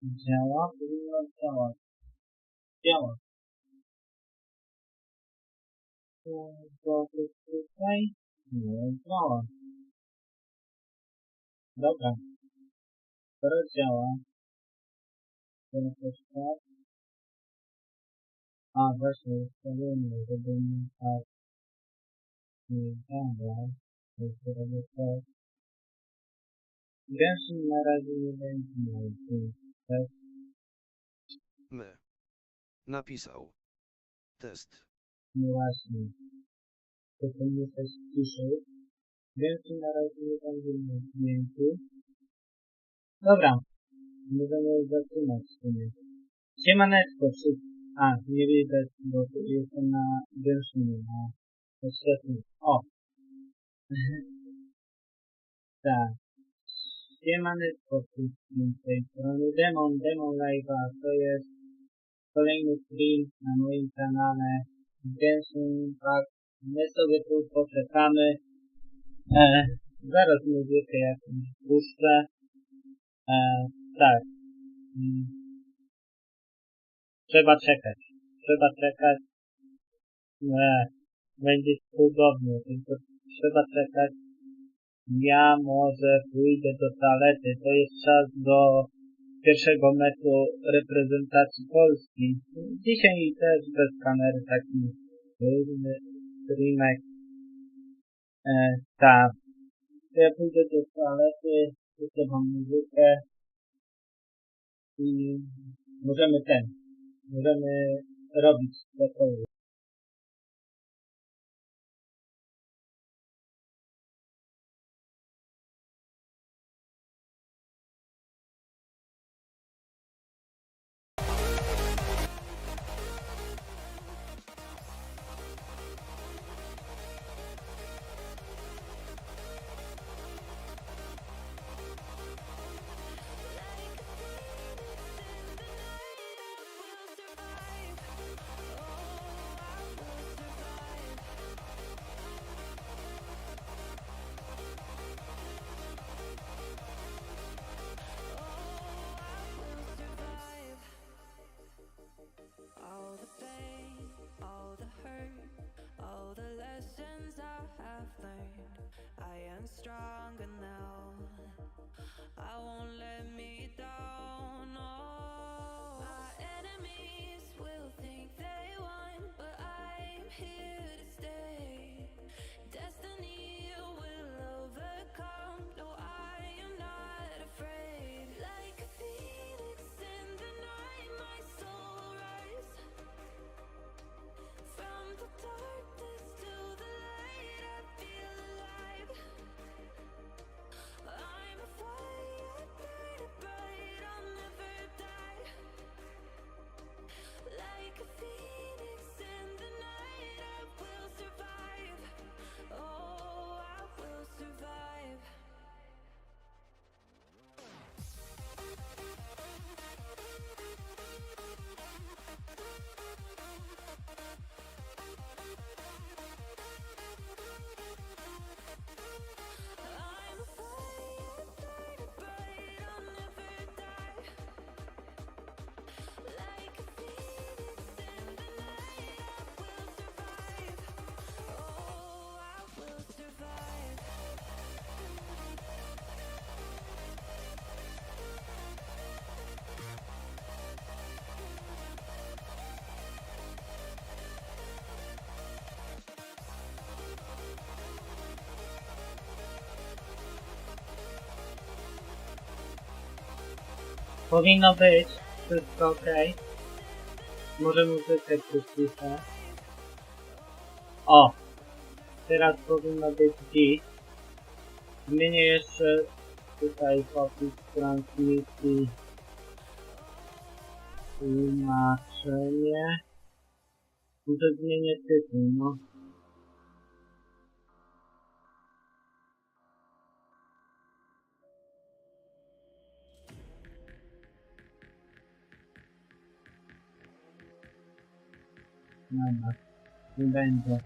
Działa, powinno działać. Działa. To tutaj? Nie, działa. Dobra. Teraz działa. Teraz też tak. A, właśnie, ustawienie, żeby nie tak nie działa. To robię tak. Genshin na razie nie będzie miał test. Napisał. Test. No właśnie. To nie coś ciszy. Genshin na razie nie będzie miał dźwięku. Dobra. Możemy zaczynać w sumie. Siemaneczko wszystkim. A, nie widać, bo jestem na Genshinie, na oświetleniu. O! Tak. Siemaneczko wszystkim z tej strony. Demon Live'a. To jest kolejny stream na moim kanale. Genshin, tak. My sobie tu poczekamy. Zaraz muzykę jakąś puszczę. Tak. Trzeba czekać. Będzie cudownie, tylko trzeba czekać. Ja może pójdę do toalety. To jest czas do pierwszego meczu reprezentacji Polski. Dzisiaj też bez kamery taki luźny streamek. Tak. Ja pójdę do toalety, puszczę wam muzykę i możemy robić cokolwiek. All the pain, all the hurt, all the lessons I have learned. I am stronger now. I won't let me down. Oh, my enemies will think they won, but I'm here to stay. Destiny will overcome. No, I am not afraid. Like a phoenix in the night, my soul will rise. From the darkness to the light, I feel alive. I'm a fire, burning bright, I'll never die. Like a phoenix in the night, I will survive. Oh, I will survive. I'm a fire, burning bright, I'll never die. Like a phoenix in the night, I will survive. Oh, I will survive. Powinno być wszystko ok. Może muzykę przyciszę. O! Teraz powinno być git. Zmienię jeszcze tutaj popis transmisji. Tłumaczenie. Może zmienię tytuł, no. Dobra, nie będzie.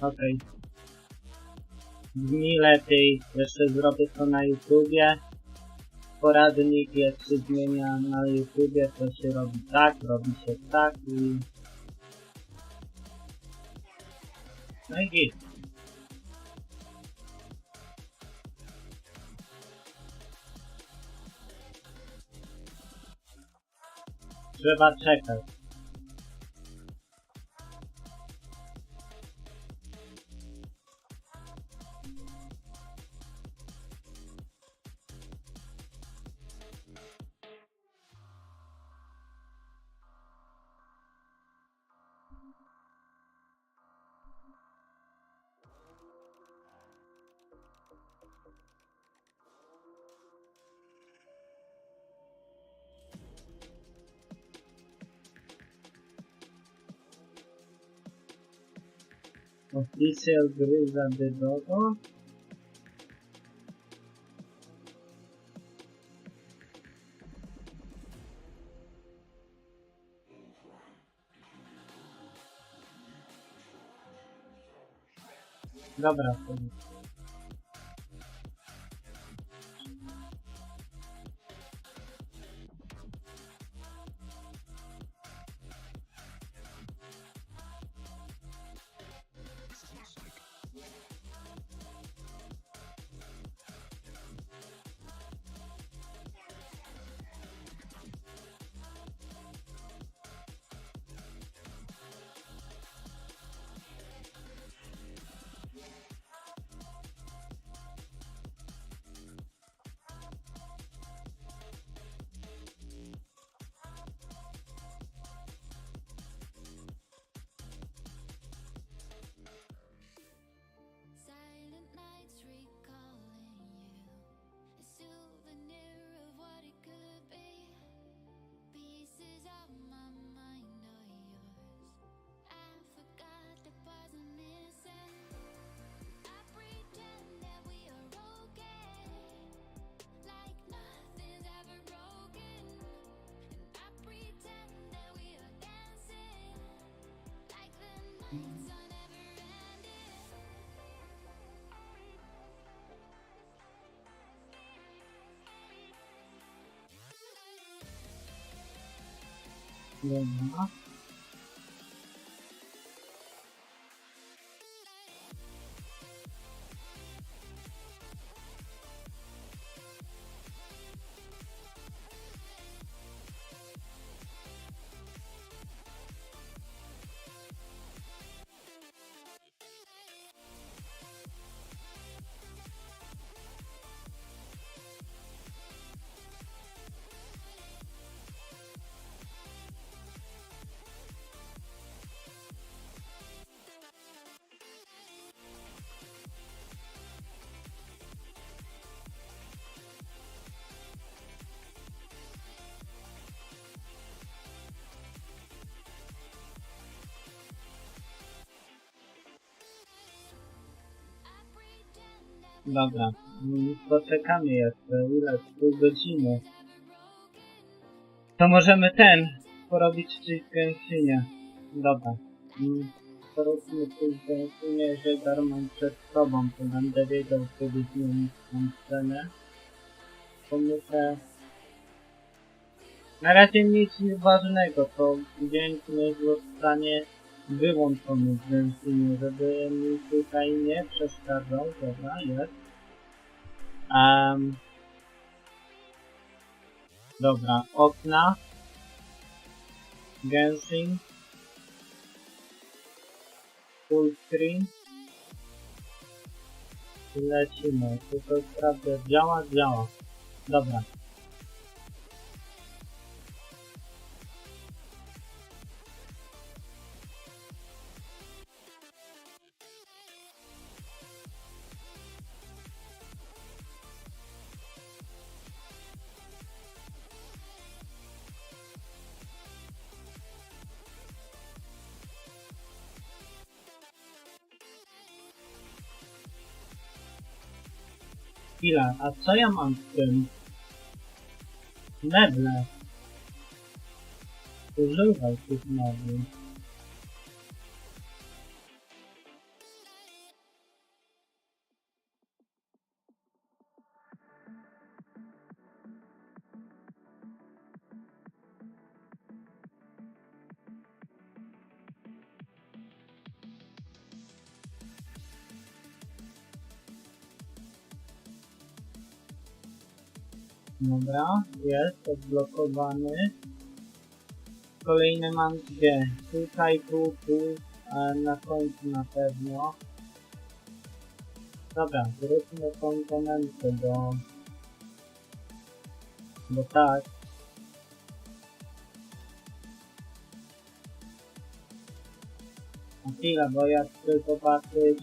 Okej. Brzmi lepiej. Jeszcze zrobię to na YouTubie. Poradnik jak się zmienia na YouTubie, to się robi tak, robi się tak i... No i git. Trzeba czekać. Official gry zabytkowo. Dobra, sobie. Silent nights recalling you, a souvenir of what it could be. Pieces of my mind are yours. I forgot the parts I'm missing. I pretend that we are okay, like nothing's ever broken. And I pretend that we are dancing, like the nights are never ending. Dobra. Dobra, poczekamy jeszcze, ile? Pół godziny. To możemy porobić coś w Genshinie. Dobra. Poróbmy coś w Genshinie, że darmo przed sobą, to będę wiedział, kiedy zmienić tą scenę. To muszę... Na razie nic ważnego, to dźwięk nie zostanie wyłączony w Genshinu, żeby mi tutaj nie przeszkadzał. Dobra, jest. Dobra, okna. Genshin. Full screen. I lecimy. Tylko sprawdzę, działa? Działa. Dobra. Chwila, a co ja mam z tym? Meble. Używaj tych mebli. Dobra, jest odblokowany. Kolejne mam gdzie? Tutaj, tu, a na końcu na pewno. Dobra, zróbmy komponentę, bo tak. A chwila, bo ja chcę zobaczyć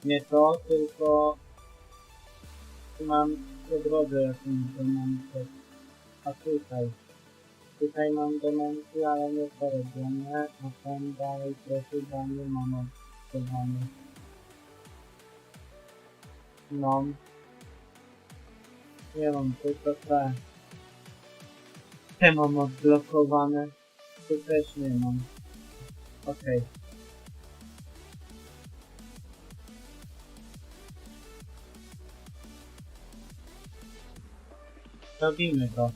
nie to, tylko mam po drodze jakąś domętę. A tutaj mam domęty, ale nie porobione, a tam dalej to chyba nie mam odblokowane. No. Nie mam tylko te mam odblokowane. Tu też nie mam. Okej. Robimy to.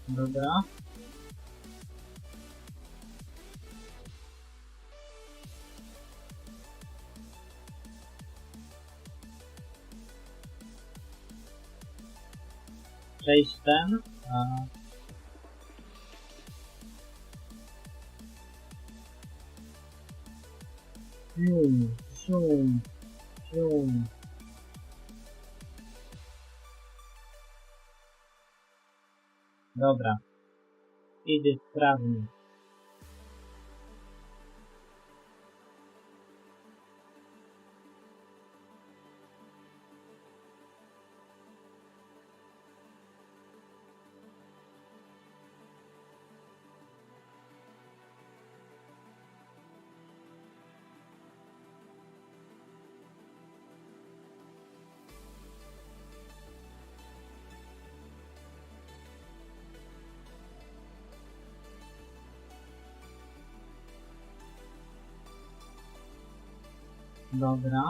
Dobra. Przejść ten. Dobra. Idzie sprawnie. Dobra.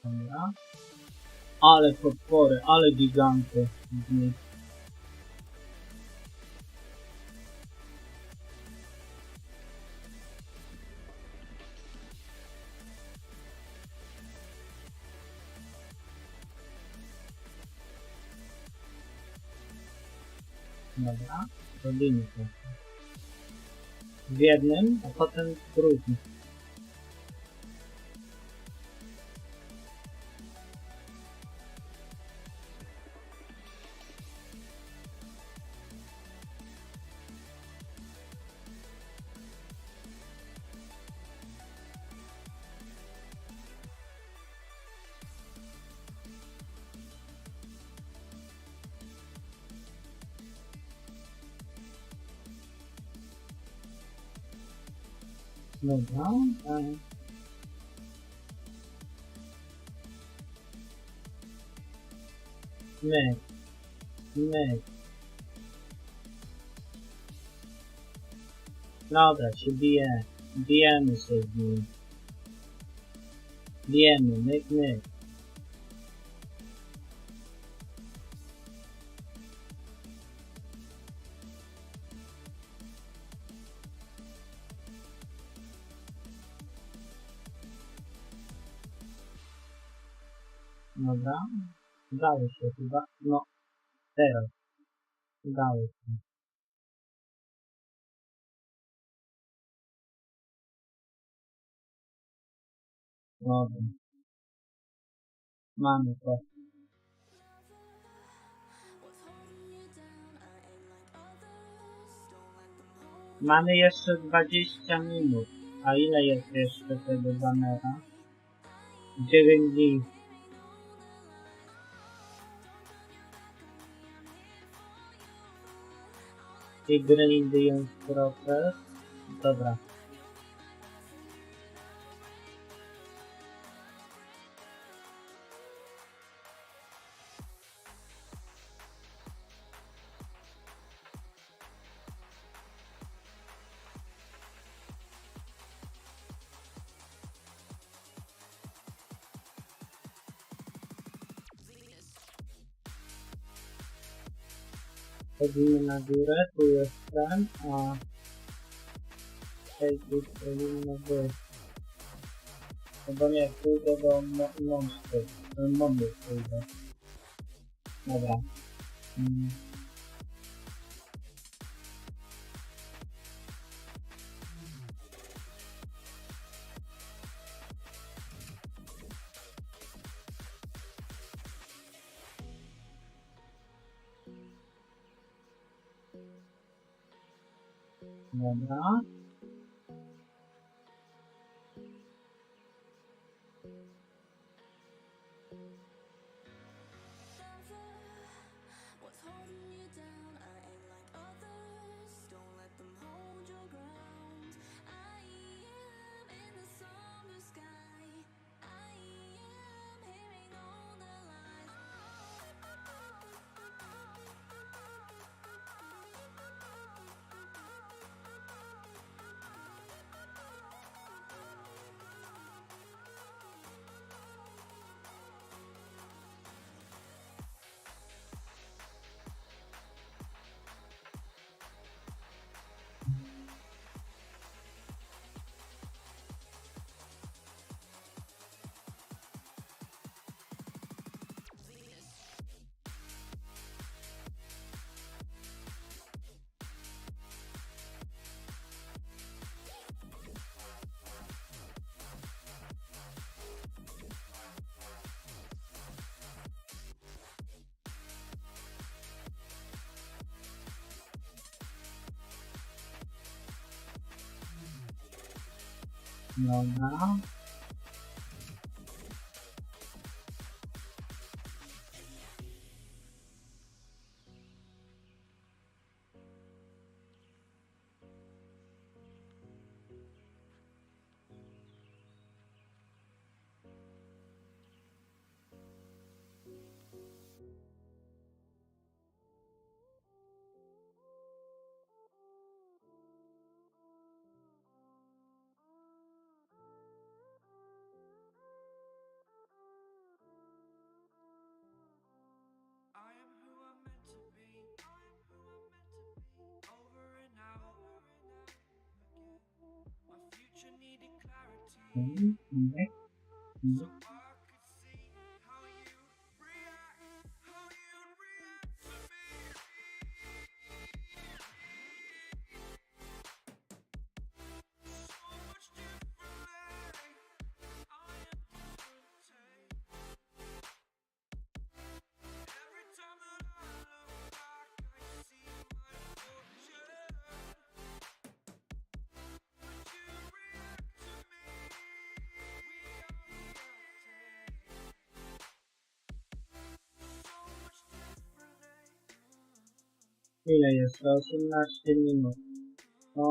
Dobra. Ale potwory, ale giganty z nich. Dobra, robimy to. W jednym, a potem w drugim. Dobra. Myk. Dobra, się bije. Bijemy się z nim. Bijemy, myk. Dobra. Udało się chyba. No. Teraz. Udało się. Dobra. Mamy to. Mamy jeszcze 20 minut. A ile jest jeszcze tego banera? 9 dni. I grindując proces. Dobra. Chodzimy na górę, tu jest ten, a tu chodzimy na górę. Chyba nie, pójdę do monstru pójdę. Dobra. Dobra. What's holding you down? I ain't like others. Don't let them hold your ground. I am in the summer sky. I am hearing all the lies. Dobra. I am who I'm meant to be. Over and out again. My future needed clarity. So I could see how you react, how you'd react to me. So much differently. I am different. Every time that I look back, I see my fortune. Would you react to me? We are reacting so much differently. Ile jeszcze? 18 minut. O,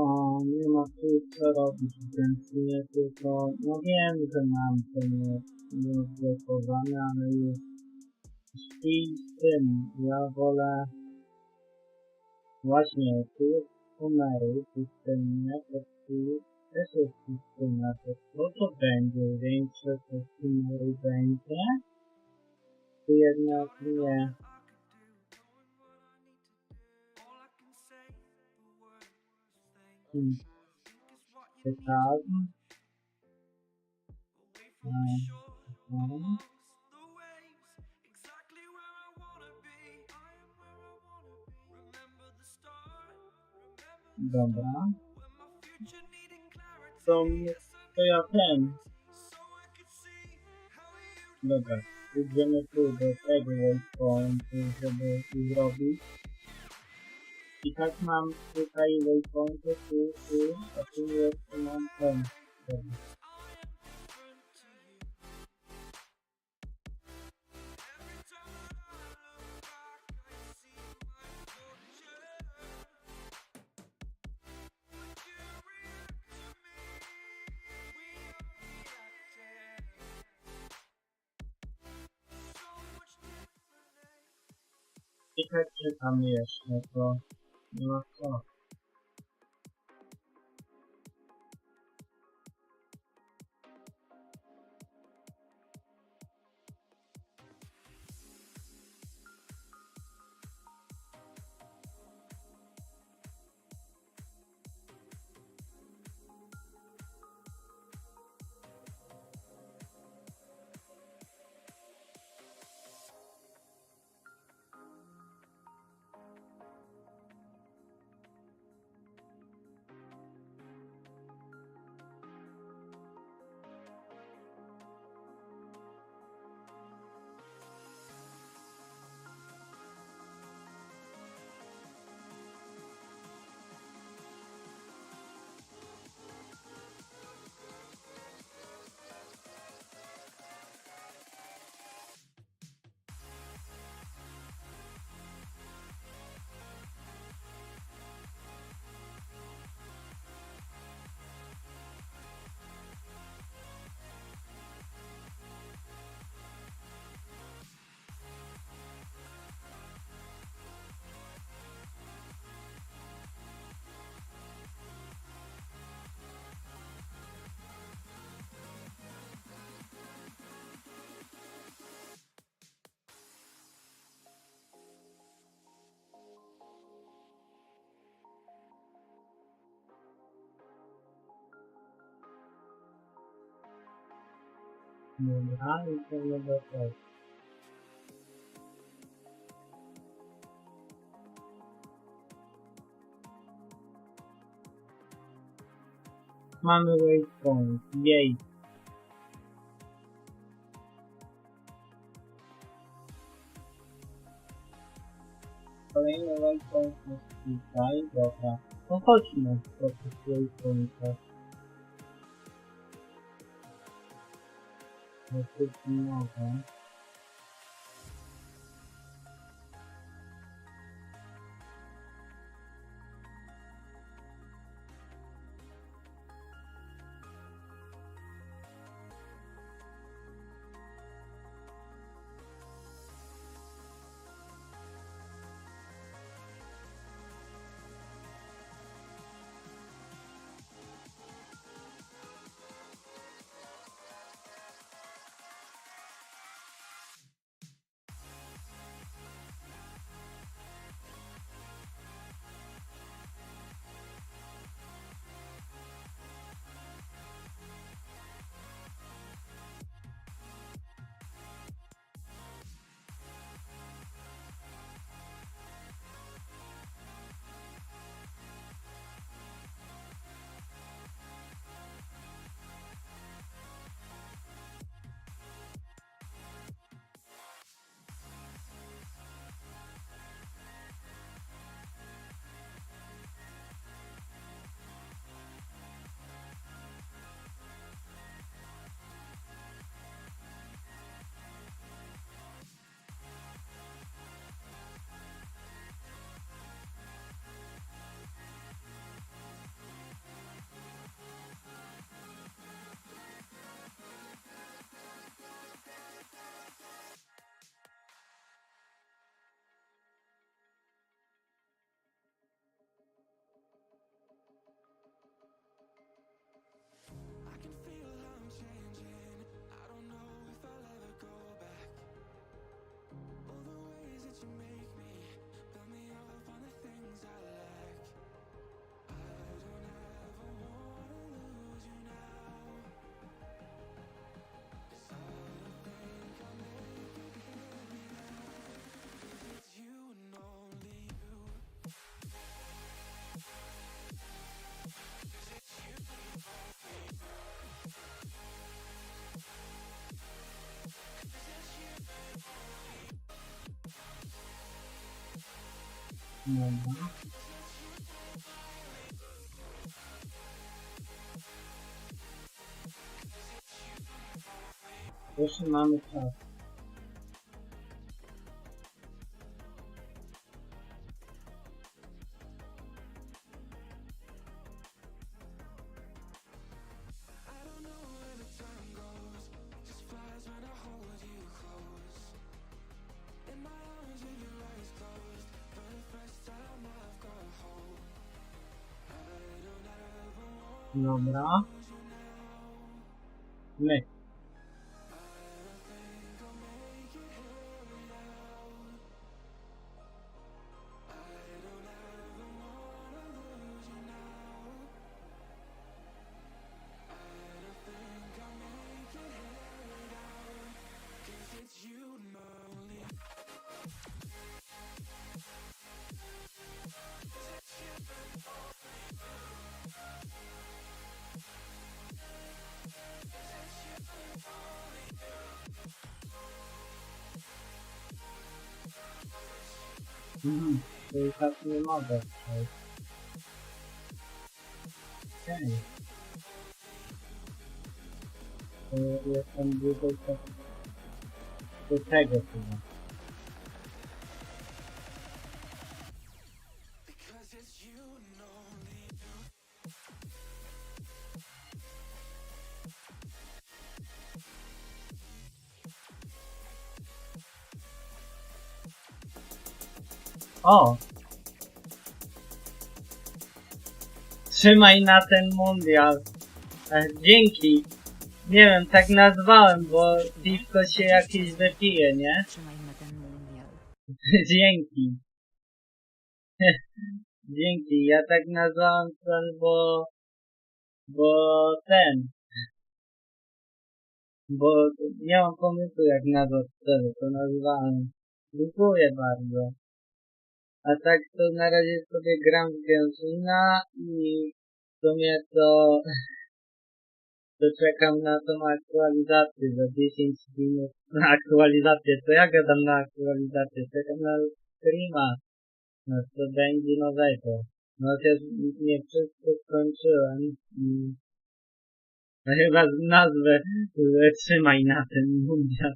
nie ma tu co robić, więc nie tylko... No wiem, że mam to nieodblokowane, ale już śpi z tym. Ja wolę... Właśnie, tu jest numery w systemie, to tu też jest systemie. To co będzie? Większe to numery będzie? Tu jednak nie. Tak. Dobra. To ja ten. Dobra. Idziemy tu do tego waypointu, żeby to zrobić. I tak mam tutaj waypointy, a tu jeszcze mam ten. Dobra. I tak czytam jeszcze, to nie ma co. Dobra, i to nowe też. Mamy waypoint, jej. Kolejny waypoint jest tutaj, dobra. No chodźmy po tych waypointach. Dosyć nowe. Dobra. Jeszcze mamy czas. Dobra. My. To i tak nie mogę przejść. Okej. Jestem bliżej do tego chyba. O! Trzymaj na ten mundial. Dzięki. Nie wiem, tak nazwałem, bo piwko się jakieś wypije, nie? Trzymaj na ten mundial. Dzięki. Dzięki. Ja tak nazwałem ten, bo ten. Bo nie mam pomysłu jak nazwać celu, to nazwałem. Dziękuję bardzo. A tak to na razie sobie gram w Genshina i w sumie to czekam na tą aktualizację za 10 minut. Na aktualizację, to ja gadam na aktualizację, czekam na streama. No co będzie nowego. No chociaż nie wszystko skończyłem. No chyba nazwę trzymaj na ten mundial.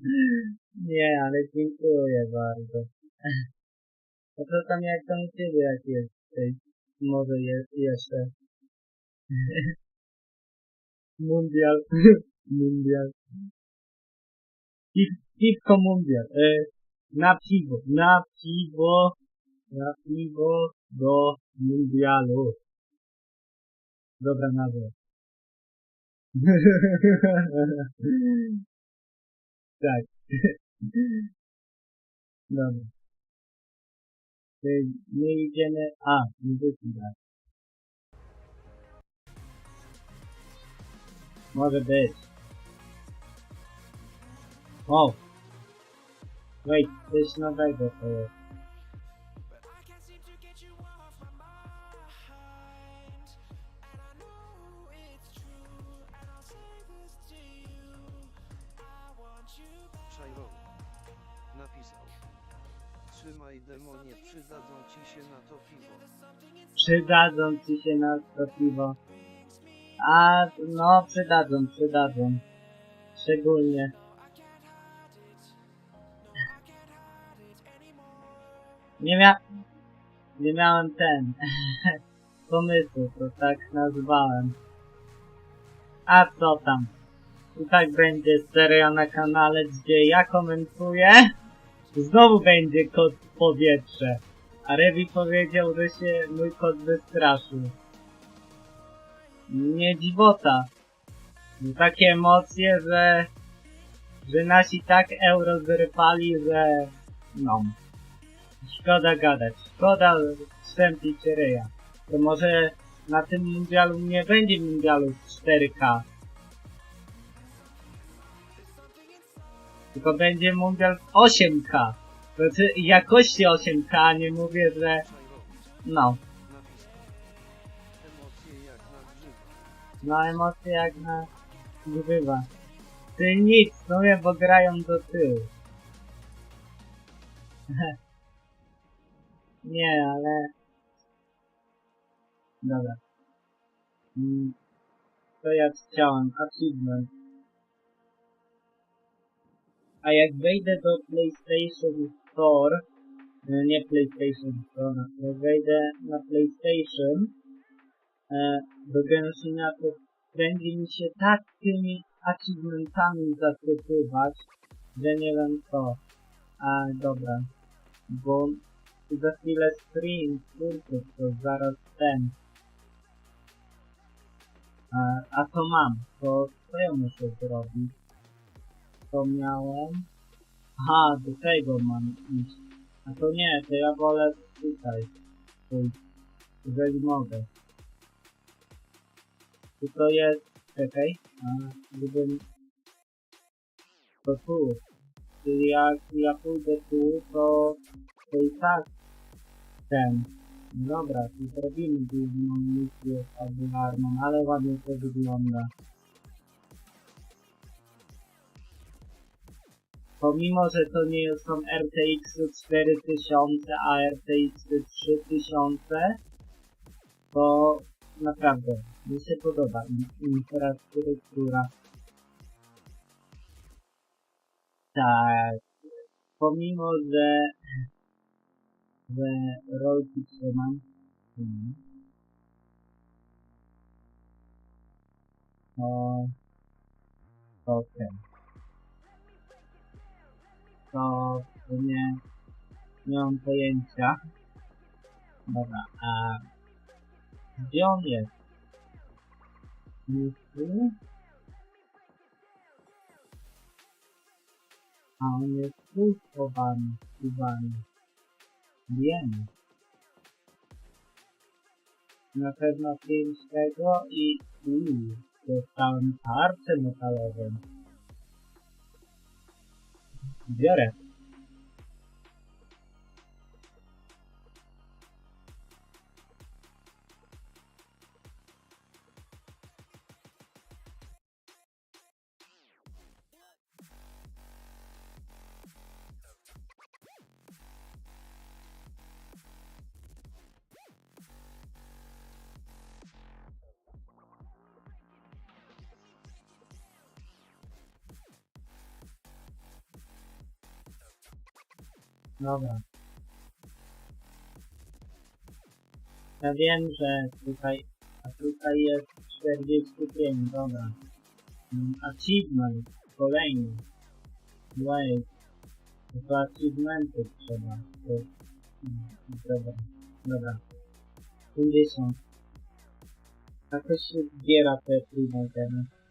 Nie, ale dziękuję bardzo. A to tam jak tam u ciebie jak jest? Może jeszcze. Mundial. Mundial. Piwko mundial. Na piwo. Na piwo. Na piwo do mundialu. Dobra nazwa. Tak. Dobra. My idziemy... muzyki tak. Może być. O! Wait, coś nowego to jest. Napisał. Trzymaj demonie, przydadzą ci się na to piwo. Przydadzą ci się na to piwo. No przydadzą. Szczególnie. Nie miałem pomysłu, to tak nazwałem. A co tam? I tak będzie seria na kanale, gdzie ja komentuję. Znowu będzie kot w powietrze. A Revi powiedział, że się mój kot wystraszył. Nie dziwota. Takie emocje, że nasi tak euro zrypali, że no. Szkoda gadać. Szkoda strzępić ryja. To może na tym mundialu nie będzie mundialu w 4K. Tylko będzie mundial w 8K. Znaczy jakości 8K, a nie mówię, że no. No emocje jak na grzywa. Ty nic, w sumie, bo grają do tyłu. Nie, ale... Dobra. To ja chciałem, achievement. A jak wejdę do PlayStation Store, nie PlayStation Store, jak wejdę na PlayStation, do Genshina, to będzie mi się tak tymi achievementami zasypywać, że nie wiem co. Dobra, bo za chwilę stream, kurczę, to zaraz ten. A to mam, to co ja muszę zrobić? To miałem... Aha, do tego mam iść. A to nie, to ja wolę tutaj pójść, jeżeli mogę. Tu to jest... Czekaj, gdybym... To tu. Czyli jak ja pójdę tu, to i tak ten. Dobra, tu zrobimy główną misję fabularną, ale ładnie to wygląda. Pomimo, że to nie są RTX 4000, a RTX 3000, to naprawdę mi się podoba infrastruktura. Tak, pomimo, że rolki trzymam. Okej. To nie mam pojęcia. Dobra, a gdzie on jest? Jest tu? A on jest tu schowany. Wiemy. Na pewno film z tego i dostałem tarczę metalową. Biorę. Dobra. Ja wiem, że tutaj, a tutaj jest 45, dobra. Achievement, kolejny. Wait. To achievementy trzeba. Dobra. Dobra. 50. Tak to się zbiera te trudne teraz.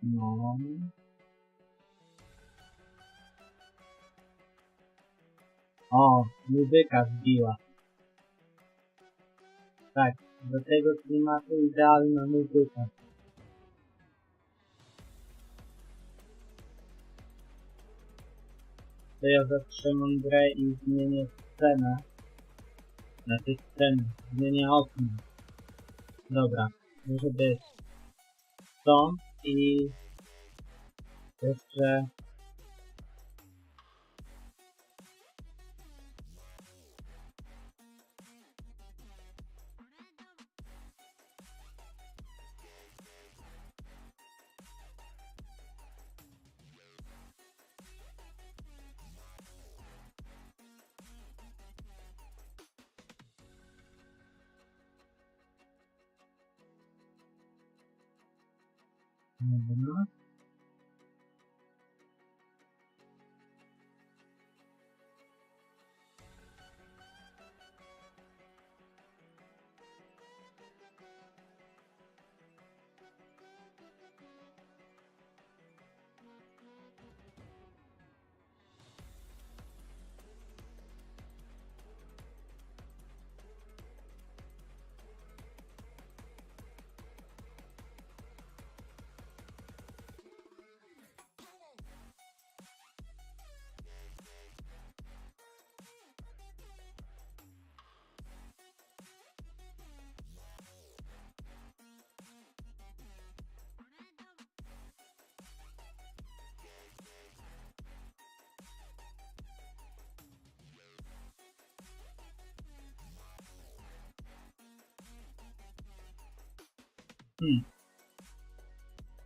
No. O, muzyka wbiła. Tak, do tego klimatu idealna muzyka. To ja zatrzymam grę i zmienię scenę. Znaczy scenę, zmienię okno. Dobra, może być to i jeszcze dobra.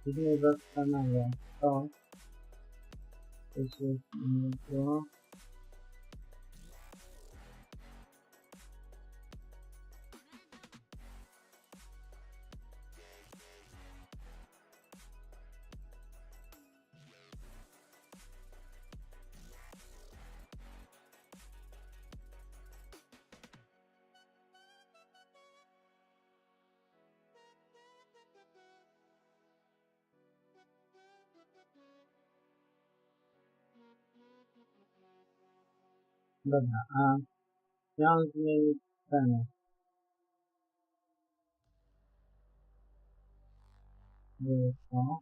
Już mnie zastanawia to, co się zmieniło. Dobra, a chciałem zmienić scenę. To jest to.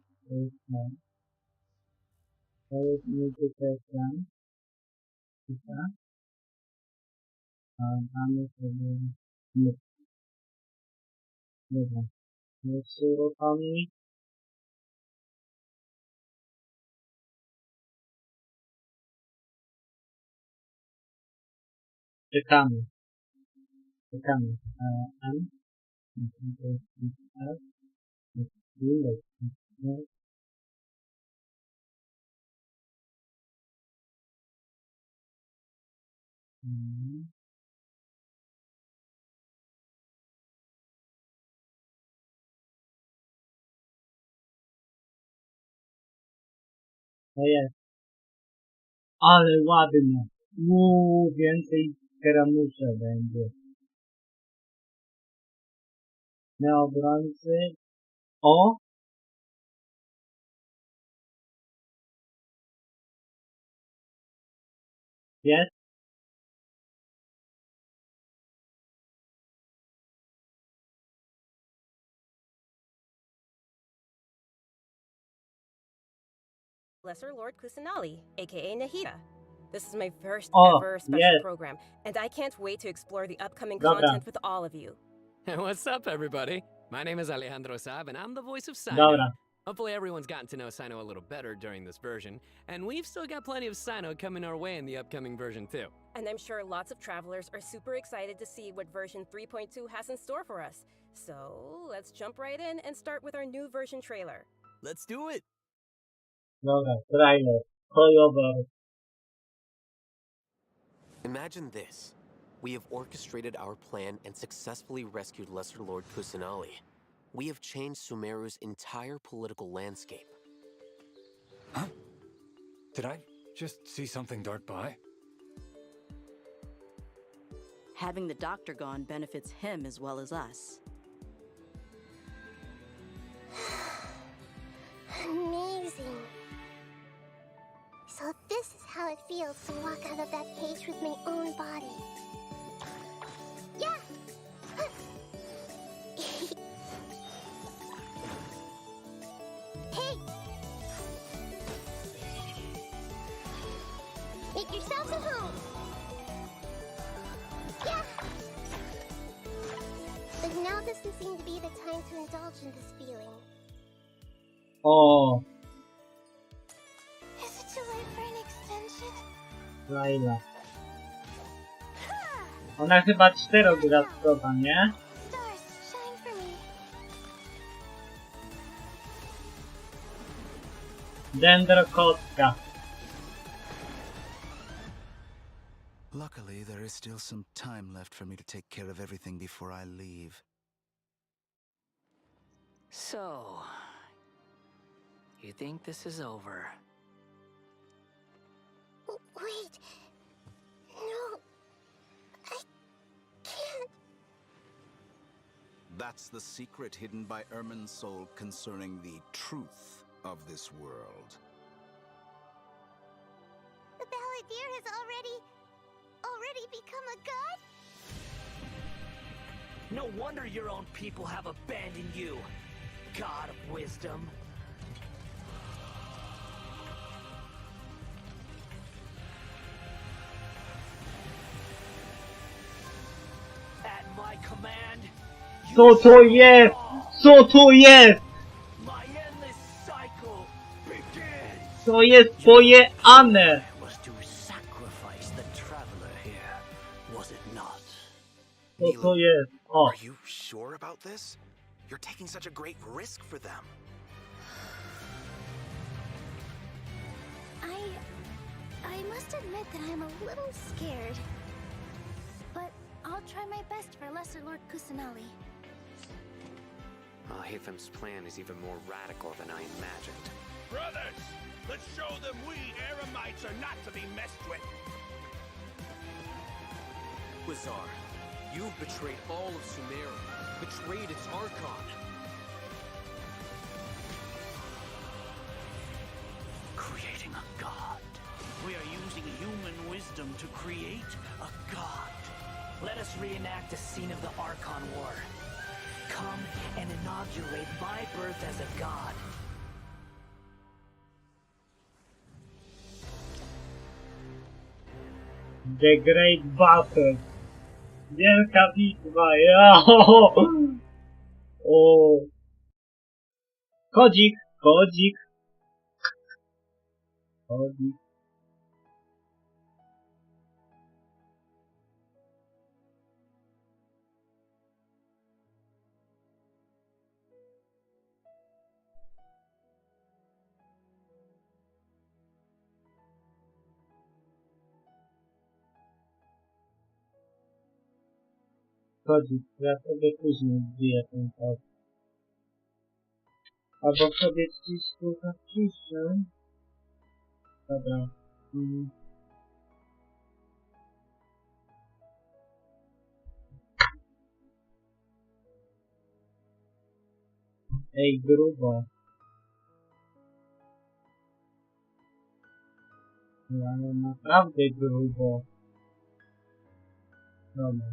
To jest muzyka ekran. Tutaj. A mamy sobie nie. Dobra. Niech się uruchomi. Czekamy. Czekamy. M. To jest F. Windows. To jest. Ale ładnie. Więcej skaramusze będzie. Neobrońcy. O! Jest. Lesser Lord Kusanali, aka Nahida. This is my first Oh, ever special yes. program, and I can't wait to explore the upcoming Dobra. content with all of you. What's up, everybody? My name is Alejandro Saab, and I'm the voice of Sino. Dobra. Hopefully everyone's gotten to know Sino a little better during this version, and we've still got plenty of Sino coming our way in the upcoming version too. And I'm sure lots of travelers are super excited to see what version 3.2 has in store for us. So let's jump right in and start with our new version trailer. Let's do it! Dobra, trailer. Kojowy. Imagine this. We have orchestrated our plan and successfully rescued Lesser Lord Kusanali. We have changed Sumeru's entire political landscape. Huh? Did I just see something dart by? Having the doctor gone benefits him as well as us. Amazing. So this is how it feels to walk out of that cage with my own body. Yeah! Hey! Make yourselves at home! Yeah! But now doesn't seem to be the time to indulge in this feeling. O, Is it too late for an extension? trailer. Ona chyba czterogwiazdkowa, nie? Stars, shine for me. Dendrokotka. Luckily, there is still some time left for me to take care of everything before I leave. So, you think this is over? Wait. No. I can't. That's the secret hidden by Ermin's soul concerning the truth of this world. The balladeer has already become a god? No wonder your own people have abandoned you, God of Wisdom. At my command, you Co to jest? Co to jest? my endless cycle begins. To jest pojechane. Was to sacrifice the traveler here, was it not? Co to jest? O, Are you sure about this? You're taking such a great risk for them. I must admit that I'm a little scared. But I'll try my best for Lesser Lord Kusanali. Hathem's plan is even more radical than I imagined. Brothers, let's show them we Eremites are not to be messed with. Quasar, you've betrayed all of Sumeru, betrayed its Archon. Creating a god. We are using human wisdom to create a god. Let us reenact the scene of the Archon War. Come and inaugurate my birth as a god. The Great Battle. Wielka bitwa, ja! O. Kodzik, kodzik. Kodzik. Kodzik, ja sobie później wbiję ten kod. Albo sobie gdzieś tu zapiszę. Dobra. Ej, grubo. No, ale naprawdę grubo. Dobra.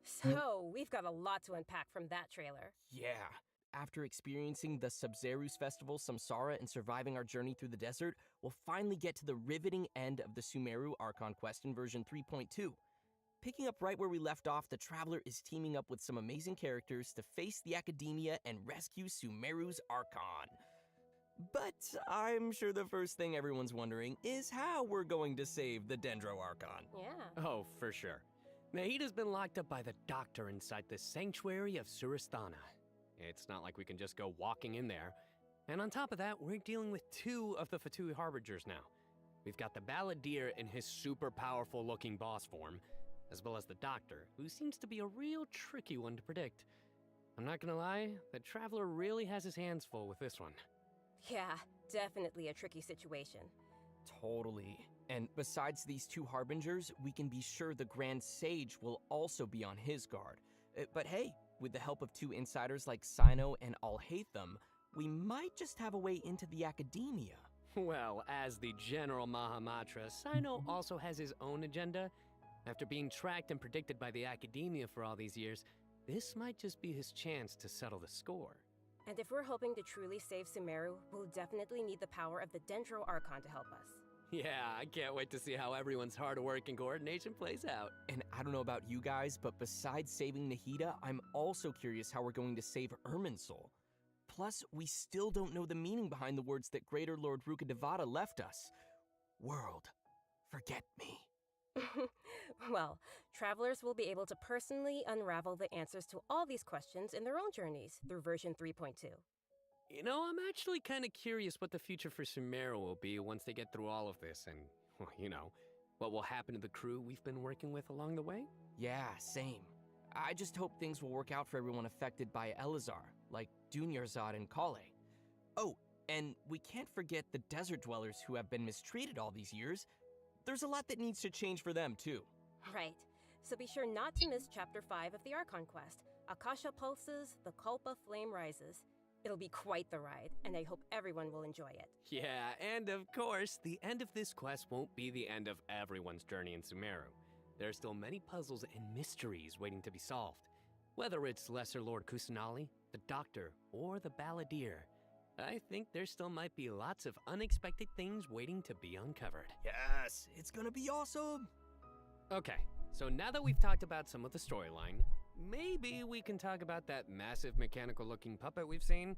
So, we've got a lot to unpack from that trailer. Yeah, after experiencing the Sub-Zero's festival, Samsara, and surviving our journey through the desert, we'll finally get to the riveting end of the Sumeru Archon quest in version 3.2. Picking up right where we left off, the Traveler is teaming up with some amazing characters to face the Academia and rescue Sumeru's Archon. But I'm sure the first thing everyone's wondering is how we're going to save the Dendro Archon. Yeah. Oh, for sure. Nahida's been locked up by the doctor inside the sanctuary of Surasthana. It's not like we can just go walking in there. And on top of that, we're dealing with 2 of the Fatui Harbingers now. We've got the Balladeer in his super powerful looking boss form, as well as the doctor, who seems to be a real tricky one to predict. I'm not gonna lie, the Traveler really has his hands full with this one. Yeah, definitely a tricky situation. Totally. And besides these 2 Harbingers, we can be sure the Grand Sage will also be on his guard. But hey, with the help of 2 insiders like Sino and Alhaitham, we might just have a way into the Academia. Well, as the General Mahamatra, Sino also has his own agenda. After being tracked and predicted by the Academia for all these years, this might just be his chance to settle the score. And if we're hoping to truly save Sumeru, we'll definitely need the power of the Dendro Archon to help us. Yeah, I can't wait to see how everyone's hard work and coordination plays out. And I don't know about you guys, but besides saving Nahida, I'm also curious how we're going to save Irminsul. Plus, we still don't know the meaning behind the words that Greater Lord Rukkhadevata left us. World, forget me. Well, travelers will be able to personally unravel the answers to all these questions in their own journeys through version 3.2. You know, I'm actually kind of curious what the future for Sumeru will be once they get through all of this and, well, you know, what will happen to the crew we've been working with along the way? Yeah, same. I just hope things will work out for everyone affected by Elazar, like Dunyarzad and Kale. Oh, and we can't forget the desert dwellers who have been mistreated all these years. There's a lot that needs to change for them, too. Right. So be sure not to miss Chapter 5 of the Archon quest, Akasha Pulses, the Kulpa Flame Rises. It'll be quite the ride, and I hope everyone will enjoy it. Yeah, and of course, the end of this quest won't be the end of everyone's journey in Sumeru. There are still many puzzles and mysteries waiting to be solved. Whether it's Lesser Lord Kusanali, the Doctor, or the Balladeer, I think there still might be lots of unexpected things waiting to be uncovered. Yes, it's gonna be awesome! Okay, so now that we've talked about some of the storyline, maybe we can talk about that massive mechanical-looking puppet we've seen.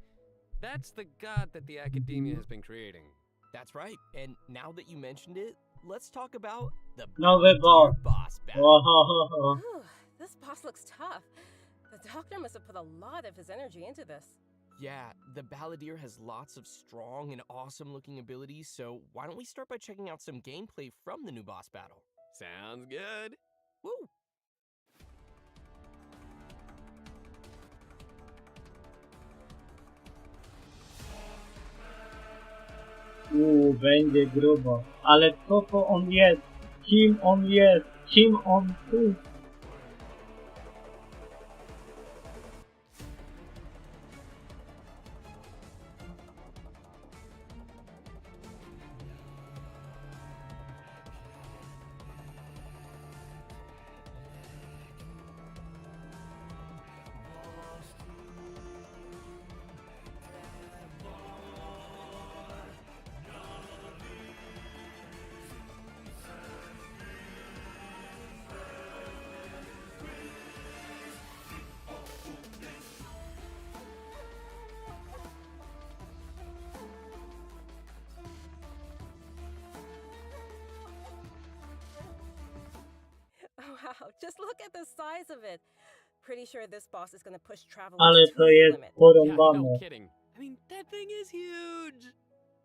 That's the god that the Academia has been creating. That's right, and now that you mentioned it, let's talk about the boss battle. This boss looks tough. The Doctor must have put a lot of his energy into this. Yeah, the Balladeer has lots of strong and awesome-looking abilities, so why don't we start by checking out some gameplay from the new boss battle? Sounds good. Woo! Będzie grubo. Ale co to on jest? Kim on jest? Kim on tu? Wow, just look at the size of it. Pretty sure this boss is gonna push travelers Ale to to the jest limit. Yeah, porąbane. no kidding. I mean, that thing is huge!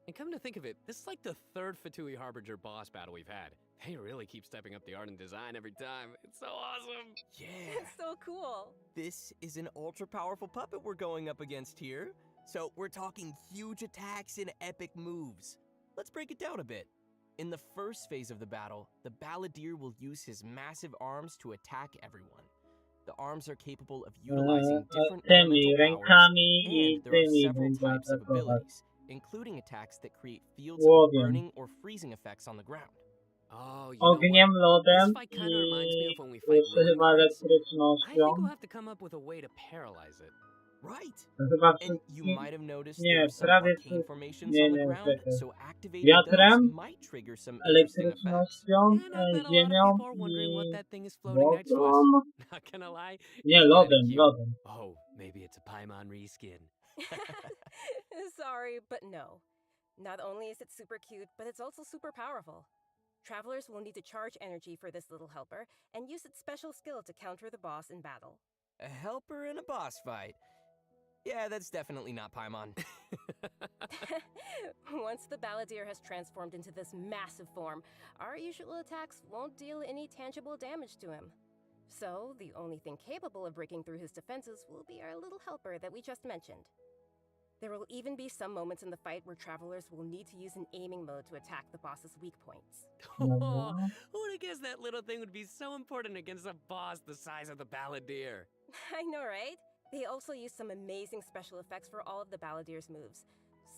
And come to think of it, this is like the 3rd Fatui Harbinger boss battle we've had. They really keep stepping up the art and design every time. It's so awesome! Yeah! It's so cool. This is an ultra-powerful puppet we're going up against here. So we're talking huge attacks and epic moves. Let's break it down a bit. In the first phase of the battle, the Balladeer will use his massive arms to attack everyone. The arms are capable of utilizing different tymi elemental powers, rękami i and there are tymi several będzie types of atakować. abilities, including attacks that create fields of Łowiem. burning or freezing effects on the ground. Oh, you know Ogniem, what? lodem This fight kind of reminds me i of when we fight jeszcze ruin chyba cards. I elektrycznością. think we'll have to come up with a way to paralyze it. Right. To chyba And you wszystkim... might have noticed Nie, there are some prawie arcane wszystkim. formations Nie, on the nie, ground, czekaj. so activating Wiatrem, those might trigger some interesting effects. elektrycznością, And I bet a lot of ziemią people are wondering what i that thing is floating next to us. wodą. Not gonna lie, Nie, it's kinda lodem, cute. lodem. Oh, maybe it's a Paimon reskin. Sorry, but no. Not only is it super cute, but it's also super powerful. Travelers will need to charge energy for this little helper and use its special skill to counter the boss in battle. A helper in a boss fight. Yeah, that's definitely not Paimon. Once the balladeer has transformed into this massive form, our usual attacks won't deal any tangible damage to him. So, the only thing capable of breaking through his defenses will be our little helper that we just mentioned. There will even be some moments in the fight where travelers will need to use an aiming mode to attack the boss's weak points. Oh, who would have guessed that little thing would be so important against a boss the size of the balladeer? I know, right? They also use some amazing special effects for all of the balladeer's moves.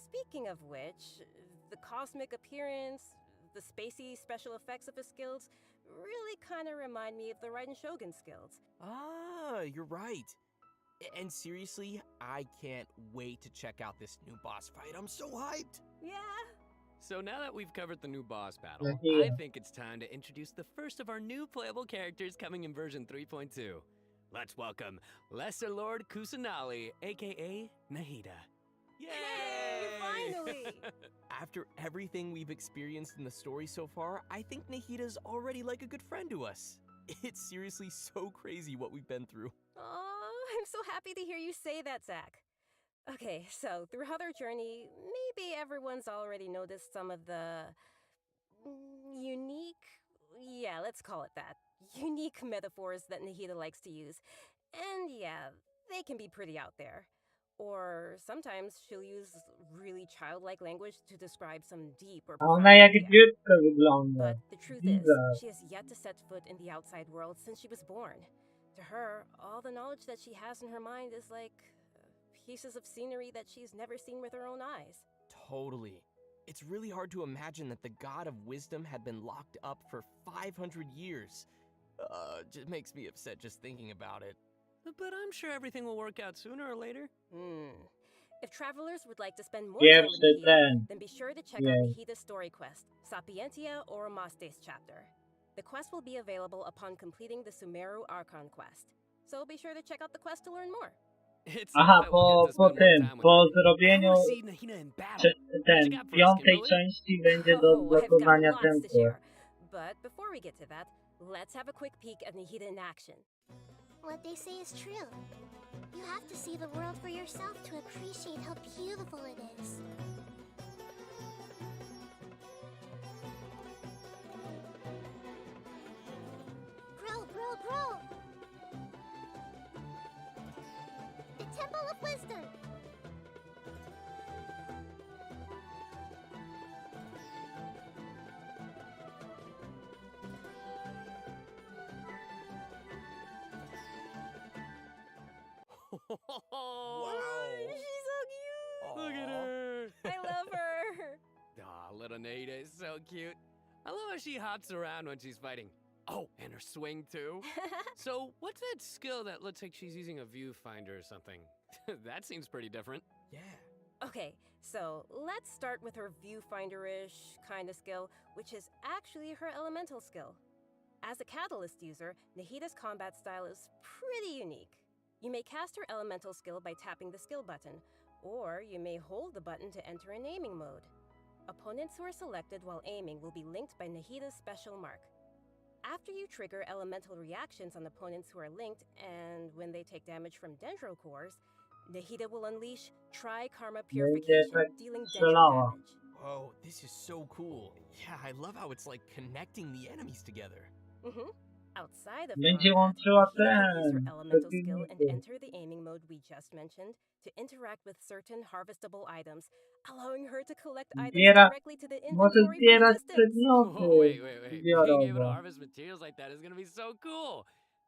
Speaking of which, the cosmic appearance, the spacey special effects of his skills really kind of remind me of the Raiden Shogun skills. Ah, you're right. And seriously, I can't wait to check out this new boss fight. I'm so hyped! Yeah. So now that we've covered the new boss battle, Yeah. I think it's time to introduce the first of our new playable characters coming in version 3.2. Let's welcome Lesser Lord Kusanali, aka Nahida. Yay! Finally! After everything we've experienced in the story so far, I think Nahida's already like a good friend to us. It's seriously so crazy what we've been through. Oh, I'm so happy to hear you say that, Zach. Okay, so throughout our journey, maybe everyone's already noticed some of the let's call it that, unique metaphors that Nahida likes to use. And yeah, they can be pretty out there. Or sometimes she'll use really childlike language to describe some deep or profound Ona jak idea. dziecko wygląda. But the truth is, she has yet to set foot in the outside world since she was born. To her, all the knowledge that she has in her mind is like pieces of scenery that she's never seen with her own eyes. Totally. It's really hard to imagine that the god of wisdom had been locked up for 500 years. Just makes me upset just thinking about it. But I'm sure everything will work out sooner or later. If travelers would like to spend more time with Nahida, ten. then be sure to check out Nahida's story quest, Sapientia or Mastes chapter. The quest will be available upon completing the Sumeru Archon quest. So be sure to check out the quest to learn more. Aha, po zrobieniu piątej części będzie do odblokowania ten quest. But before we get to that, let's have a quick peek at Nahida in action. What they say is true. You have to see the world for yourself to appreciate how beautiful it is. Grow, grow, grow! The Temple of Wisdom! Wow! She's so cute! Look at her! I love her! Aw, little Nahida is so cute. I love how she hops around when she's fighting. Oh, and her swing too. So, what's that skill that looks like she's using a viewfinder or something? That seems pretty different. Yeah. Okay, so let's start with her viewfinder-ish kind of skill, which is actually her elemental skill. As a catalyst user, Nahida's combat style is pretty unique. You may cast her elemental skill by tapping the skill button, or you may hold the button to enter an aiming mode. Opponents who are selected while aiming will be linked by Nahida's special mark. After you trigger elemental reactions on opponents who are linked, and when they take damage from dendro cores, Nahida will unleash Tri-Karma Purification, dealing dendro damage. Whoa, this is so cool. Yeah, I love how it's like connecting the enemies together. Outside of Będzie combat, łączyła Nahida can use her ten elemental skill and przeciwników. enter the aiming mode we just mentioned to interact with certain harvestable items, allowing her to collect items directly to the Może inventory from a zbierać distance. przedmioty Wait. Being able to zbiorowe. harvest materials like that is gonna be so cool.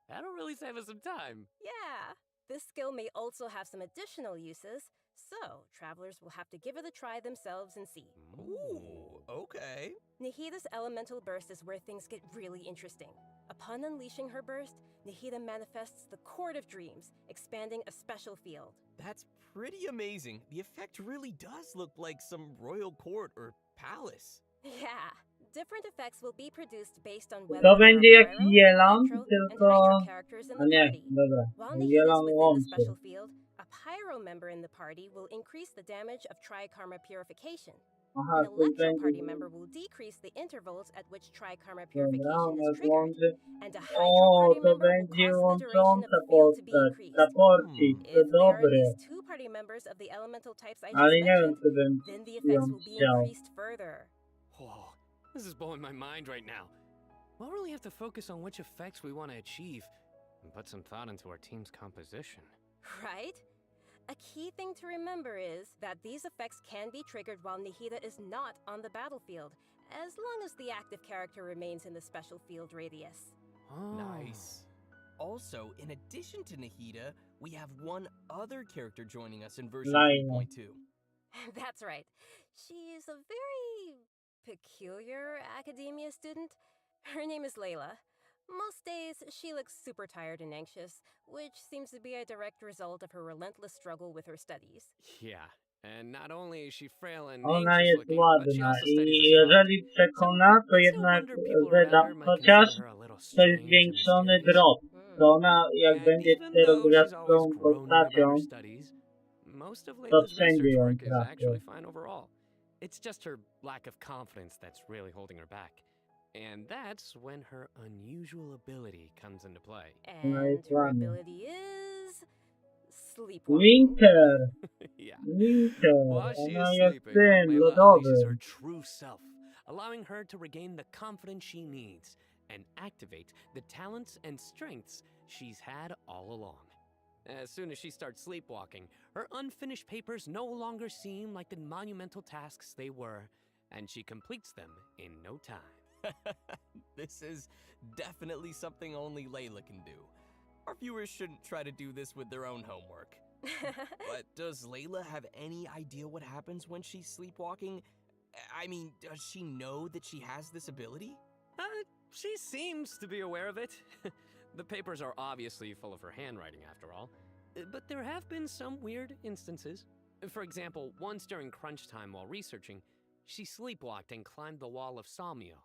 That'll really save us some time. Yeah, this skill may also have some additional uses, so travelers will have to give it a try themselves and see. Ooh, okay. Nahida's elemental burst is where things get really interesting. Upon unleashing her burst, Nahida manifests the Court of Dreams, expanding a special field. That's pretty amazing. The effect really does look like some royal court or palace. Yeah, different effects will be produced based on whether To there będzie are jak pyro, jelon, nitro, and tylko... hydro characters in A the nie, party. dobra. While Nahida is Jelon within the łączy. special field, a pyro member in the party will increase the damage of trikarma purification. Aha, An to electro będzie... party member will decrease the intervals at which trikarma Dobra, purification ona is triggered, włączy... and a O, hydro party to member will będzie cause the duration of łącząca the field to be postać. increased. Supporcik, to If there are at dobre. least 2 party members of the elemental types I Ale just nie wiem, mentioned, czy bym then the ją effects will be chciał. increased further. Whoa, this is blowing my mind right now. We'll really have to focus on which effects we want to achieve and put some thought into our team's composition. Right? A key thing to remember is that these effects can be triggered while Nahida is not on the battlefield, as long as the active character remains in the special field radius. Oh. Nice. Also, in addition to Nahida, we have one other character joining us in version Laila. 3.2. That's right. She's a very peculiar academia student. Her name is Layla. Most days, she looks super tired and anxious, which seems to be a direct result of her relentless struggle with her studies. Yeah, and not only is she frail and Ona anxious jest looking, but she ładna also i studies as well. jeżeli przekona, to It's no jednak wonder people wyda, around her might chociaż consider her a little to jest strange and zwiększony mysterious. drop. To ona jak And będzie even though she's always czterogwiazdką groaning about postacią, her studies, most of to Layla's wszędzie research ją work is trafię. actually fine overall. It's just her lack of confidence that's really holding her back. And that's when her unusual ability comes into play. And jest her ładna. ability is sleepwalking. Winter! Yeah. Winter! While she Ona is jest sleeping, tym Layla unleashes her lodowym. true self, allowing her to regain the confidence she needs and activate the talents and strengths she's had all along. As soon as she starts sleepwalking, her unfinished papers no longer seem like the monumental tasks they were, and she completes them in no time. This is definitely something only Layla can do. Our viewers shouldn't try to do this with their own homework. But does Layla have any idea what happens when she's sleepwalking? I mean, does she know that she has this ability? She seems to be aware of it. The papers are obviously full of her handwriting, after all. But there have been some weird instances. For example, once during crunch time while researching, she sleepwalked and climbed the wall of Salmio,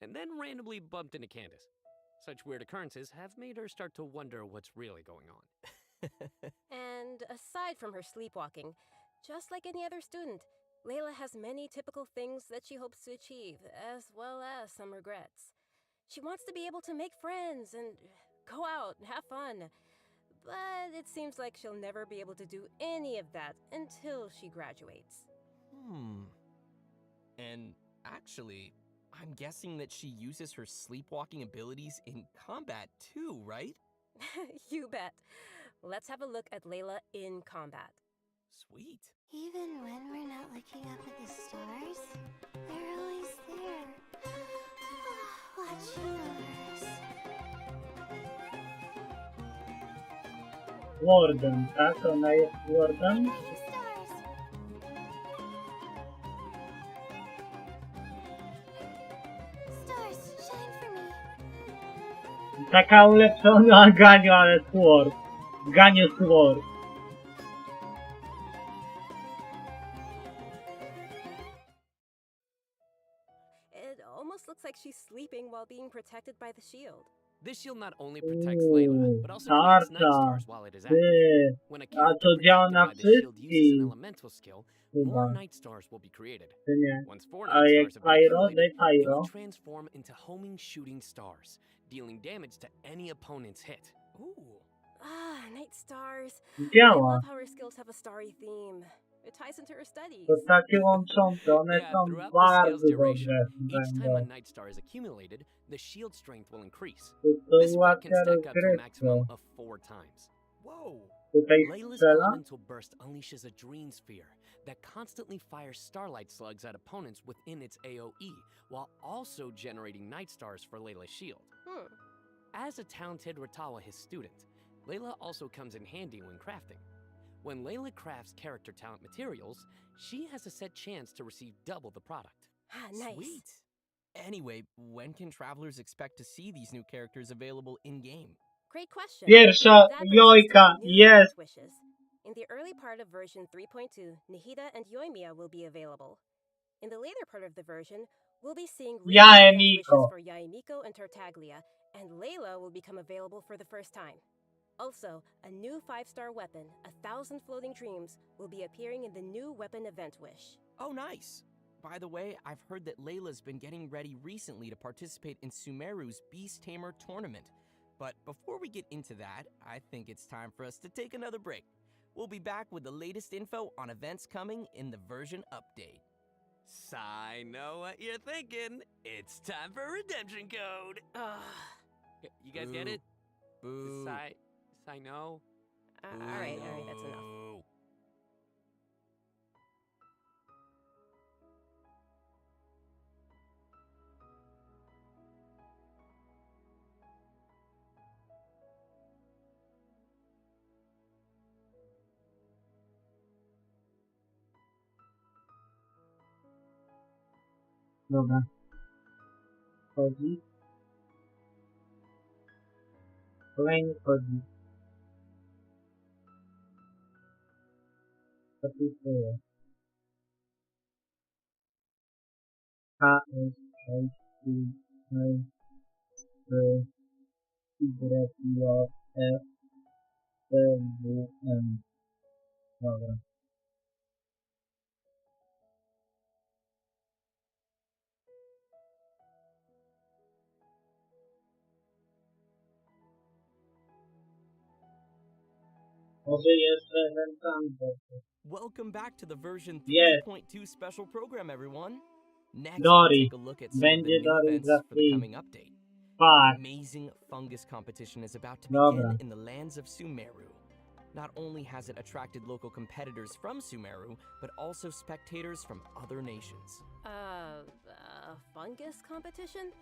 and then randomly bumped into Candace. Such weird occurrences have made her start to wonder what's really going on. And aside from her sleepwalking, just like any other student, Layla has many typical things that she hopes to achieve, as well as some regrets. She wants to be able to make friends and go out and have fun. But it seems like she'll never be able to do any of that until she graduates. And actually, I'm guessing that she uses her sleepwalking abilities in combat too, right? You bet. Let's have a look at Layla in combat. Sweet. Even when we're not looking up at the stars, they're always there. Watching us. Wardem, tak? Ona jest Wardem? Stars, shine for me. Taka ulepszona Ganiu, ale Sword. Ganiu Sword. It almost looks like she's sleeping while being protected by the shield. This shield not only protects Layla, but also creates night tarcza. stars while it is active. Ty. When a A character to działa protected na by the shield uses an wszystkich. elemental skill, more Chyba. night stars will be created. Czy nie? Once 4 A night jak stars have been Pyro, accumulated, daj they Pyro. will transform into homing shooting stars, dealing damage to any opponent's hit. Ooh. Ah, night stars. I Działa. love how her skills have a starry theme. It ties into her studies. Postacie łączące, one Yeah, są throughout the bardzo skill's duration, dobre. each time a Będą. night star is accumulated, the shield strength will increase. To This effect can ułatwia stack up to a rozgrywkę. maximum of 4 times. Whoa. Tutaj Layla's strzela. elemental burst unleashes a dream sphere that constantly fires starlight slugs at opponents within its AoE, while also generating night stars for Layla's shield. As a talented Ratawa-his student, Layla also comes in handy when crafting. When Layla crafts character talent materials, she has a set chance to receive double the product. Ah, nice. Sweet. Anyway, when can travelers expect to see these new characters available in-game? Great question. Pierwsza That brings us to jojka the new jest. event wishes. In the early part of version 3.2, Nahida and Yoimiya will be available. In the later part of the version, we'll be seeing real event wishes Yaemiko. for Yaemiko and Tartaglia, and Layla will become available for the first time. Also, a new 5-star weapon, 1,000 Floating Dreams, will be appearing in the new weapon event wish. Oh, nice! By the way, I've heard that Layla's been getting ready recently to participate in Sumeru's Beast Tamer tournament. But before we get into that, I think it's time for us to take another break. We'll be back with the latest info on events coming in the version update. I know what you're thinking. It's time for redemption code. You guys get it? Boo. I know. Alright, that's enough. Dobra. Chodzi. Kolejny chodzi. Zapisuję. KS 6 L Y J E P W M. Dobra. Może jeszcze wędrówkę. Welcome back to the version Yes. 3.2 special program, everyone. Next, Dory. we'll take a look at some of the Będzie new Dory events za for the free. coming update. Fuck. Amazing fungus competition is about to Dobra. begin in the lands of Sumeru. Not only has it attracted local competitors from Sumeru, but also spectators from other nations. Fungus competition?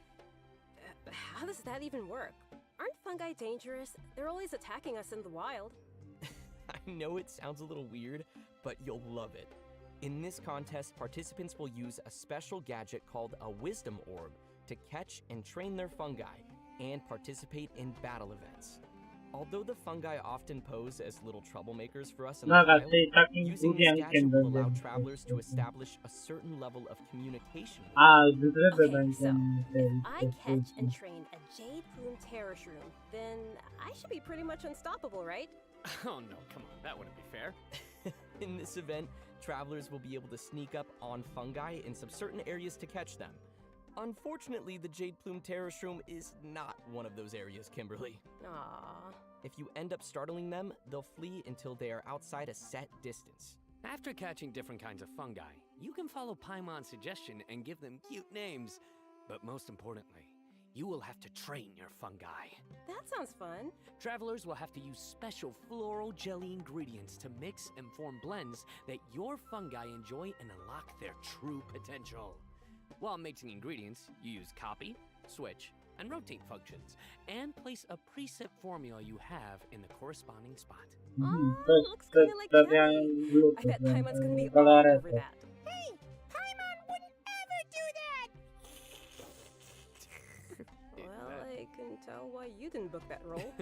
How does that even work? Aren't fungi dangerous? They're always attacking us in the wild. I know it sounds a little weird, but you'll love it. In this contest, participants will use a special gadget called a wisdom orb to catch and train their fungi and participate in battle events. Although the fungi often pose as little troublemakers for us in the Dobra, wild, czyli takim using this budynkiem gadget will allow będzie. travelers to establish a certain level of communication with A, grzyby Okay, so będziemy if I mieli. catch and train a jade plume terror shroom, then I should be pretty much unstoppable, right? Oh no, come on, that wouldn't be fair. In this event, travelers will be able to sneak up on fungi in some certain areas to catch them. Unfortunately, the Jade Plume Terror Shroom is not one of those areas, Kimberly. Aww. If you end up startling them, they'll flee until they are outside a set distance. After catching different kinds of fungi, you can follow Paimon's suggestion and give them cute names. But most importantly, you will have to train your fungi. That sounds fun. Travelers will have to use special floral jelly ingredients to mix and form blends that your fungi enjoy and unlock their true potential. While mixing ingredients, you use copy, switch, and rotate functions, and place a preset formula you have in the corresponding spot. Looks kind of like candy. I bet Paimon's gonna be all over that. Hey! Paimon wouldn't ever do that! Well, I can tell why you didn't book that role.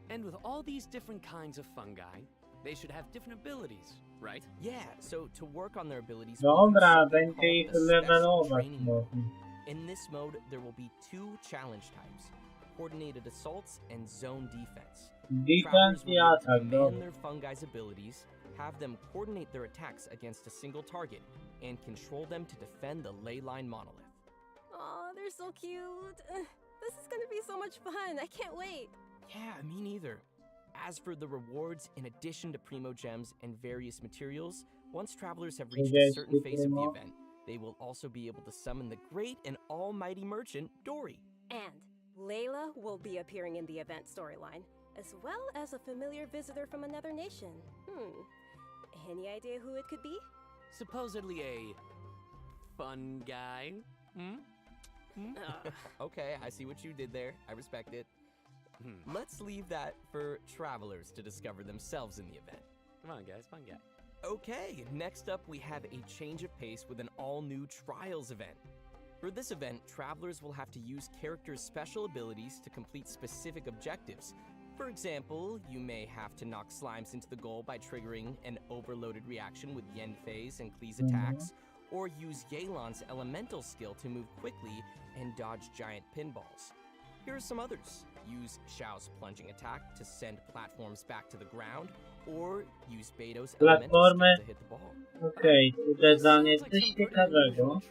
And with all these different kinds of fungi, they should have different abilities, right? Yeah, so to work on their abilities, Dobra, we'll use będzie ich something called a special levelować training mode. można. In this mode, there will be 2 challenge types: coordinated assaults and zone defense. Defense Travelers i will be able to atak, command dobra. their fungi's abilities, have them coordinate their attacks against a single target, and control them to defend the ley line monolith. Aw, they're so cute. This is gonna be so much fun. I can't wait. Yeah, me neither. As for the rewards, in addition to Primo Gems and various materials, once travelers have reached a certain phase of the Primo. event, they will also be able to summon the great and almighty merchant, Dory. And Layla will be appearing in the event storyline, as well as a familiar visitor from another nation. Any idea who it could be? Supposedly a fun guy. Okay, I see what you did there. I respect it. Let's leave that for travelers to discover themselves in the event. Come on, guys, fun guy. Okay, next up we have a change of pace with an all-new Trials event. For this event, travelers will have to use characters' special abilities to complete specific objectives. For example, you may have to knock slimes into the goal by triggering an overloaded reaction with Yen Fei's and Klee's attacks, or use Yelan's elemental skill to move quickly and dodge giant pinballs. Here are some others. Use Xiao's plunging attack to send platforms back to the ground, or use Beto's elemental skill to hit the ball. Okej, uderzanie, coś ciekawego.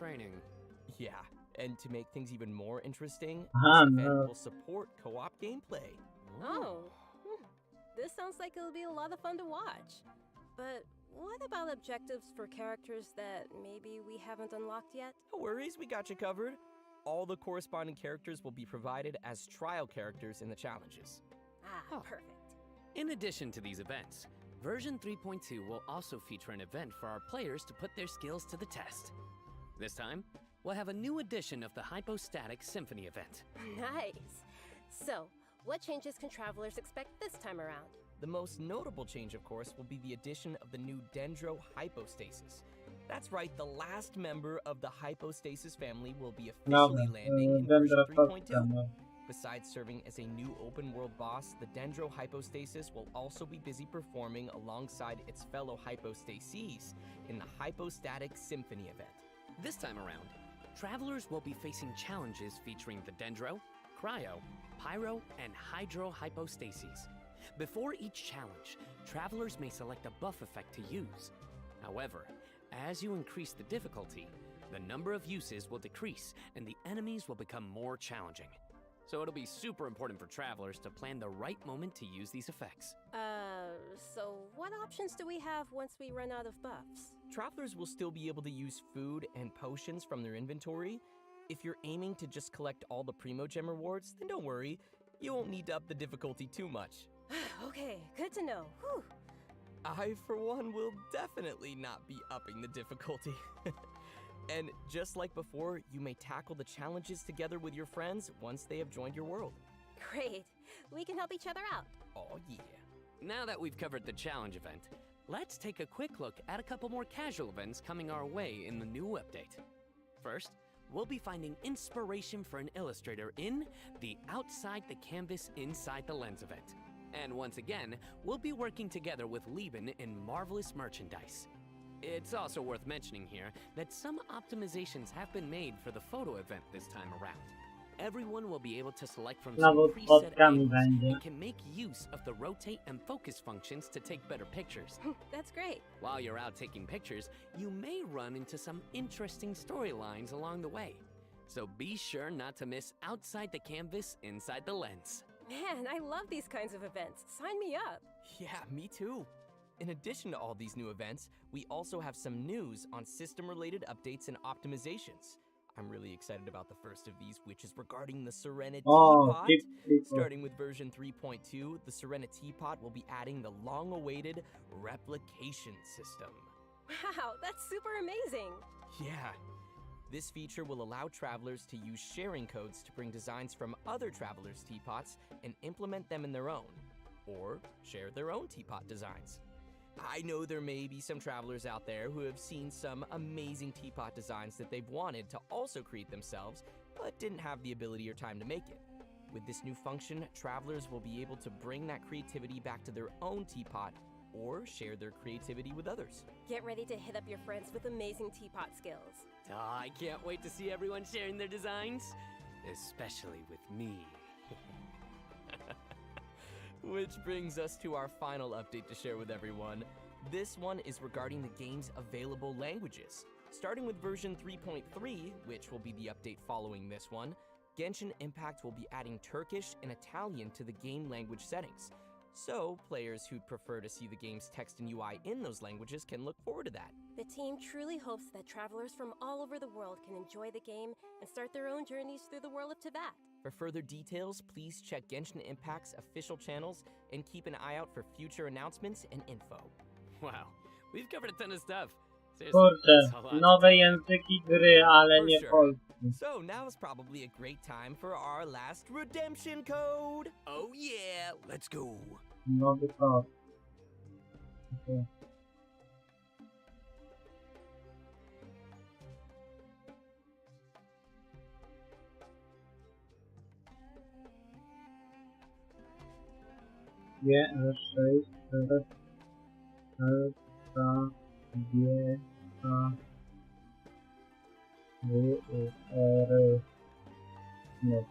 Yeah, and to make things even more interesting, Aha, this event no. will support co-op gameplay. Oh, this sounds like it'll be a lot of fun to watch. But what about objectives for characters that maybe we haven't unlocked yet? No worries, we got you covered. All the corresponding characters will be provided as trial characters in the challenges. Perfect. In addition to these events, version 3.2 will also feature an event for our players to put their skills to the test. This time, we'll have a new edition of the Hypostatic Symphony event. Nice. So, what changes can travelers expect this time around? The most notable change, of course, will be the addition of the new Dendro Hypostasis. That's right, the last member of the Hypostasis family will be officially landing in version 3.2. Besides serving as a new open-world boss, the Dendro Hypostasis will also be busy performing alongside its fellow Hypostases in the Hypostatic Symphony event. This time around, travelers will be facing challenges featuring the Dendro, Cryo, Pyro, and Hydro Hypostases. Before each challenge, travelers may select a buff effect to use. However, as you increase the difficulty, the number of uses will decrease and the enemies will become more challenging. So it'll be super important for travelers to plan the right moment to use these effects. So what options do we have once we run out of buffs? Travelers will still be able to use food and potions from their inventory. If you're aiming to just collect all the Primogem rewards, then don't worry, you won't need to up the difficulty too much. Okay, good to know. Whew. I, for one, will definitely not be upping the difficulty. And just like before, you may tackle the challenges together with your friends once they have joined your world. Great. We can help each other out. Oh yeah. Now that we've covered the challenge event, let's take a quick look at a couple more casual events coming our way in the new update. First, we'll be finding inspiration for an illustrator in the Outside the Canvas Inside the Lens event. And once again, we'll be working together with Lieben in Marvelous Merchandise. It's also worth mentioning here that some optimizations have been made for the photo event this time around. Everyone will be able to select from some preset angles and can make use of the rotate and focus functions to take better pictures. That's great. While you're out taking pictures, you may run into some interesting storylines along the way. So be sure not to miss Outside the Canvas Inside the Lens. Man, I love these kinds of events. Sign me up. Yeah, me too. In addition to all these new events, we also have some news on system-related updates and optimizations. I'm really excited about the first of these, which is regarding the Serenity Teapot. Starting with version 3.2, the Serenity Teapot will be adding the long-awaited replication system. Wow, that's super amazing. Yeah. This feature will allow travelers to use sharing codes to bring designs from other travelers' teapots and implement them in their own, or share their own teapot designs. I know there may be some travelers out there who have seen some amazing teapot designs that they've wanted to also create themselves, but didn't have the ability or time to make it. With this new function, travelers will be able to bring that creativity back to their own teapot or share their creativity with others. Get ready to hit up your friends with amazing teapot skills. Oh, I can't wait to see everyone sharing their designs, especially with me. Which brings us to our final update to share with everyone. This one is regarding the game's available languages. Starting with version 3.3, which will be the update following this one, Genshin Impact will be adding Turkish and Italian to the game language settings. So, players who'd prefer to see the game's text and UI in those languages can look forward to that. The team truly hopes that travelers from all over the world can enjoy the game and start their own journeys through the world of Tibet. For further details, please check Genshin Impact's official channels and keep an eye out for future announcements and info. Wow, we've covered a ton of stuff. Kurczę, nowe języki gry, ale nie polski. So now is probably a great time for our last redemption code. Oh yeah, let's go. Nowy kod. Okay. GR6 R L K G H W R no.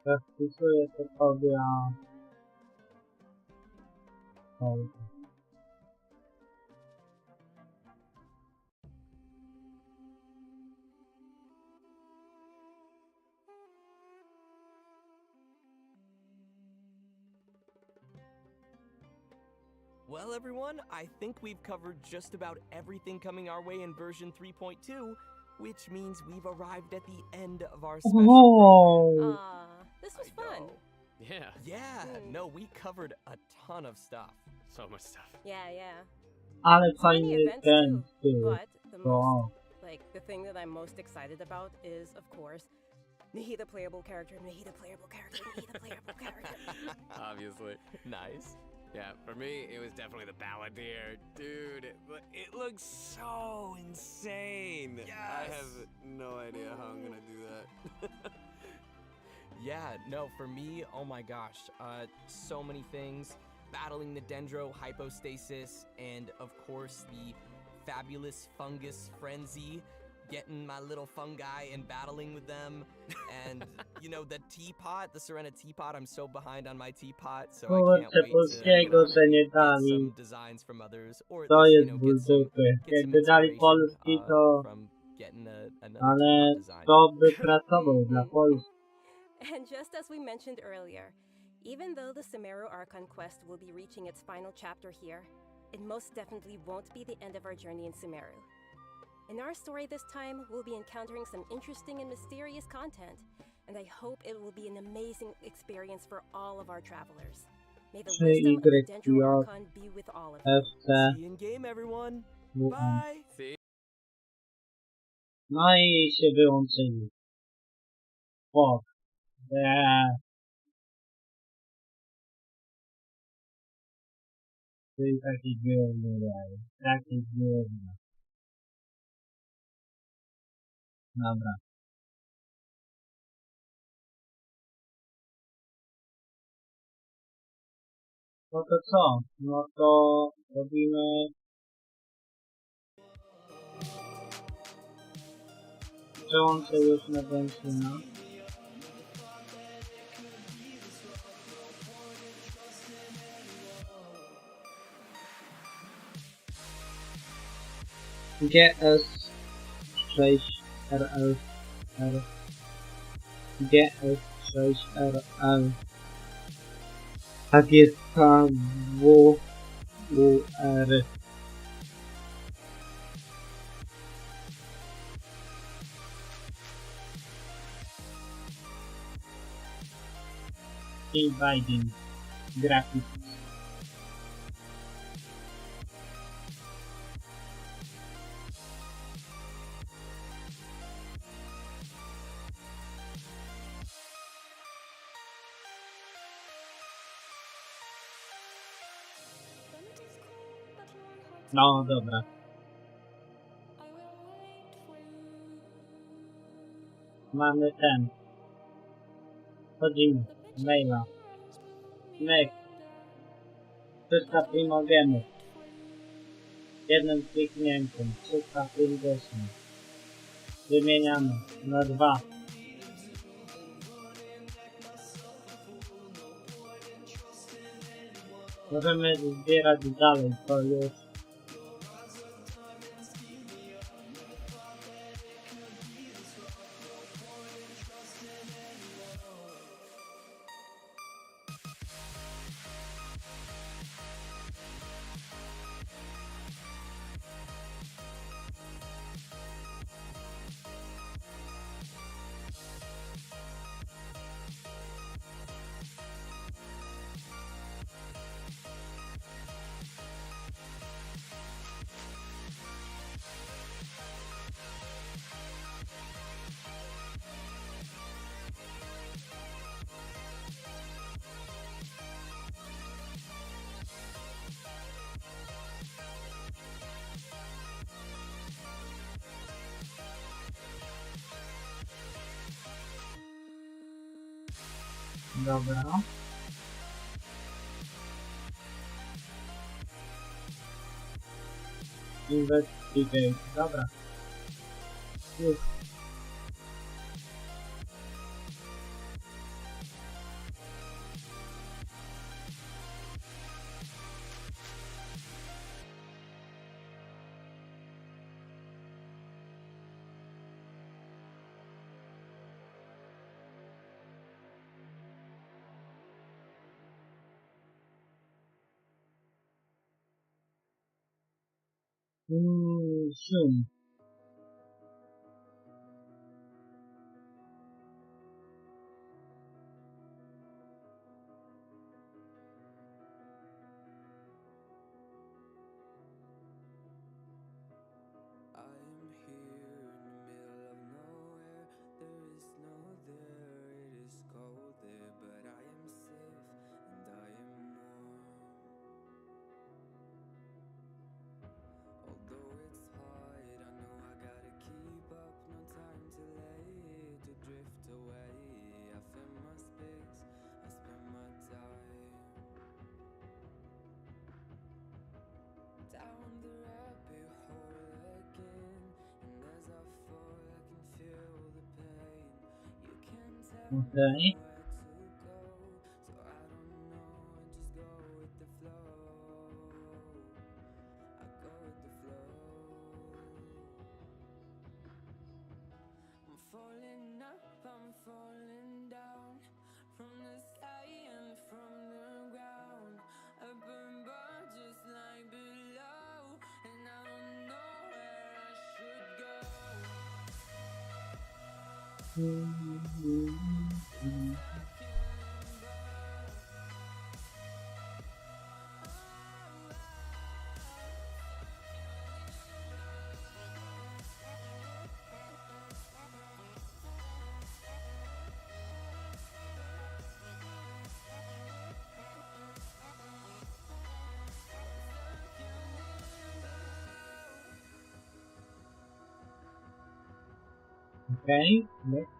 Ja wpisuję to sobie Well, everyone, I think we've covered just about everything coming our way in version 3.2, which means we've arrived at the end of our special program. This was fun. Yeah. Yeah, no, we covered a ton of stuff. So much stuff. Yeah. Ale So many fajny events ten too, but the Wow. the thing that I'm most excited about is, of course, Nahida playable character, Nahida playable character, Nahida playable character. Obviously. Nice. Yeah, for me, it was definitely the Balladeer. Dude, it looks so insane. Yes! I have no idea how I'm gonna do that. Yeah, no, for me, oh my gosh, so many things. Battling the Dendro hypostasis, and of course the fabulous fungus frenzy, getting my little fungi and battling with them, and you know, the teapot, the Serena teapot. I'm so behind on my teapot, so I can't wait polskiego, że nie get dali. some designs from others, or at To least, jest you know, ból dupy. get some Jakby dali inspiration, polski, to... from getting another Ale teapot design. kto by pracował dla Polski? And just as we mentioned earlier, even though the Sumeru Archon quest will be reaching its final chapter here, it most definitely won't be the end of our journey in Sumeru. In our story this time, we'll be encountering some interesting and mysterious content, and I hope it will be an amazing experience for all of our travelers. May the wisdom of the Dendro Archon be with all of you. See you in game, everyone. Bye. See? No i się wyłączyli. Fuck. Czyli taki gówno, taki gówno. Dobra. No to co? No to robimy... Przełączę już na Genshina. GS6RL GS6RL azjatycka WUR Biden graphics. No dobra. Mamy ten. Wchodzimy. Maila. Myk. 300 primogemów. Jednym kliknięciem. 350. Wymieniamy na 2. Możemy zbierać dalej, to już. Dobra. Investigate. Dobra. Już. Szum. Okay. Okay. Next.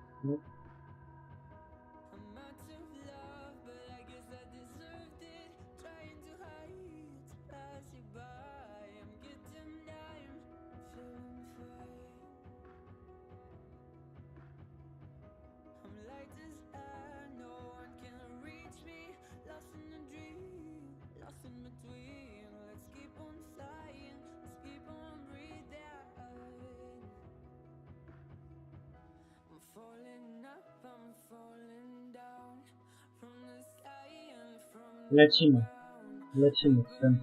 Lecimy z tym.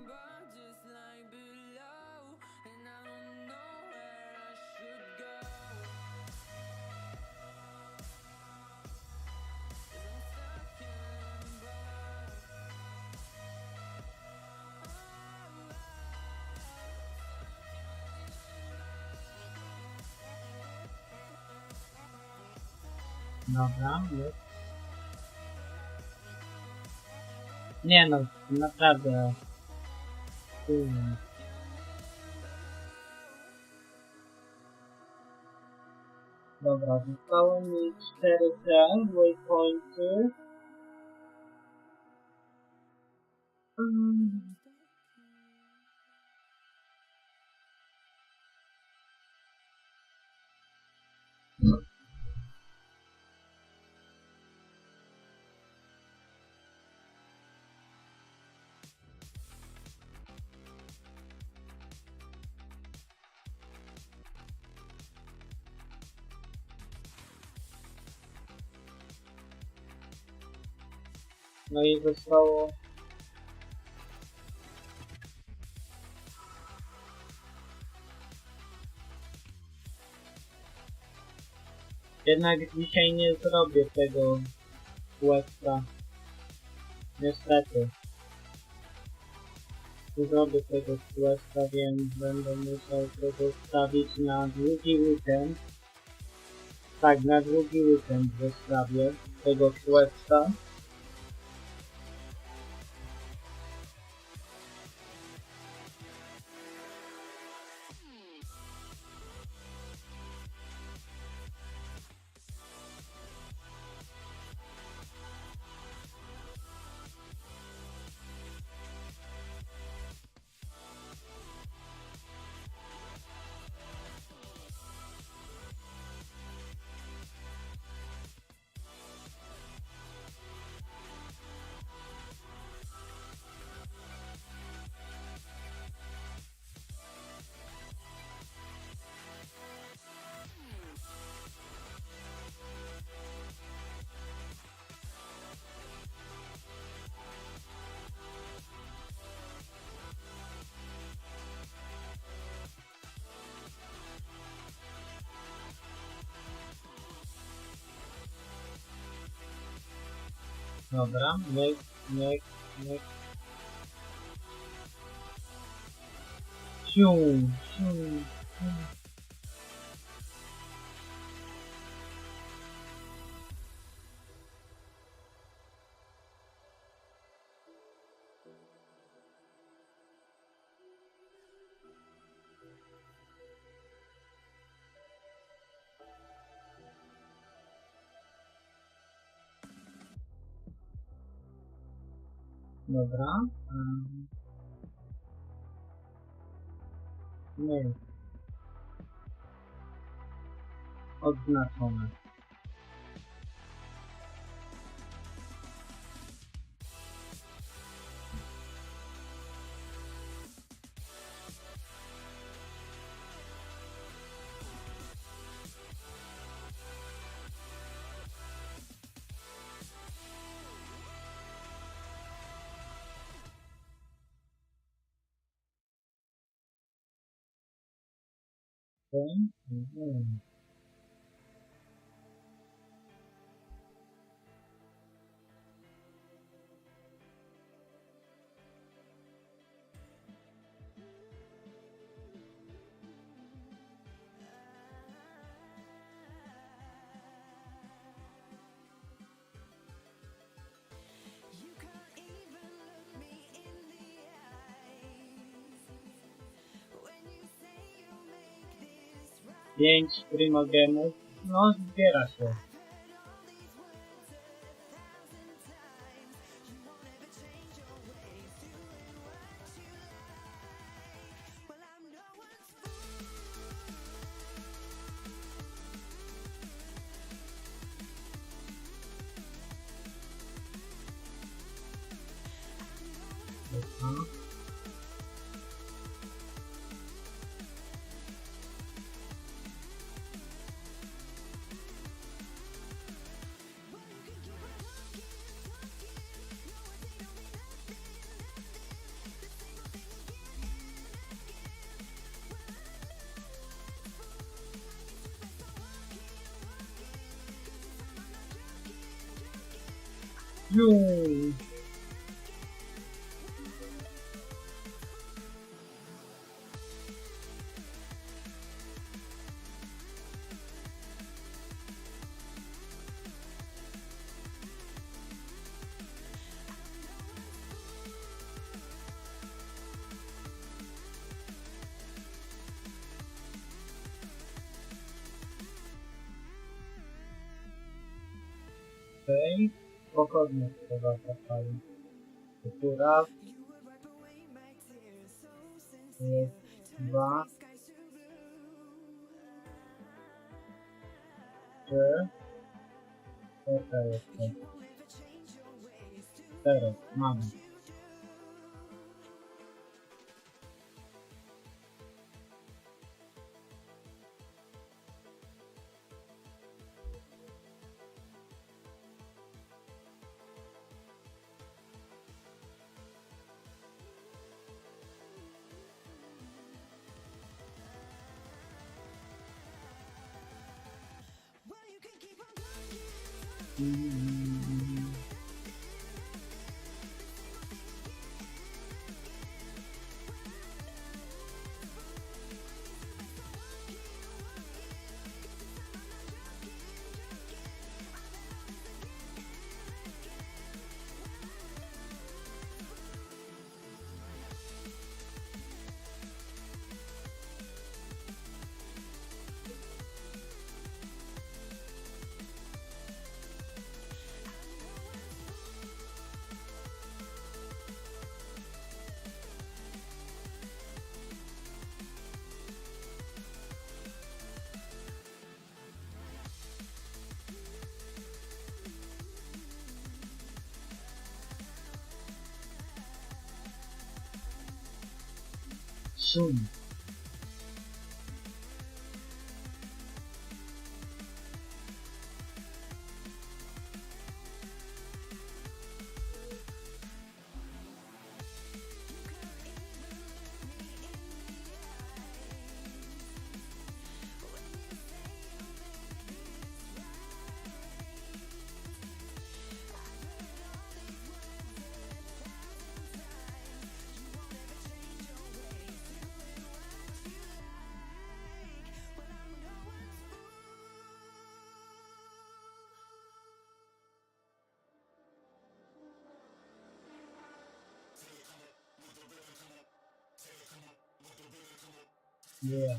Dobra, jest. Nie no, naprawdę. Dobra, zostało mi 4 waypointy. No i zostało jednak dzisiaj nie zrobię tego questa. Niestety. Nie zrobię tego questa, więc będę musiał to zostawić na drugi weekend. Tak, na drugi weekend zostawię tego questa. Dobra, myk. Siu. Dobra. Nie. Odznaczone. Pięć primogemów. No, zbiera się. Juu. Okej, spokojnie trzeba zapalić. Tu raz. Jest dwa. Trzy. Cztery jeszcze. Cztery. Mamy. Szum. Yeah.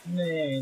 Nie.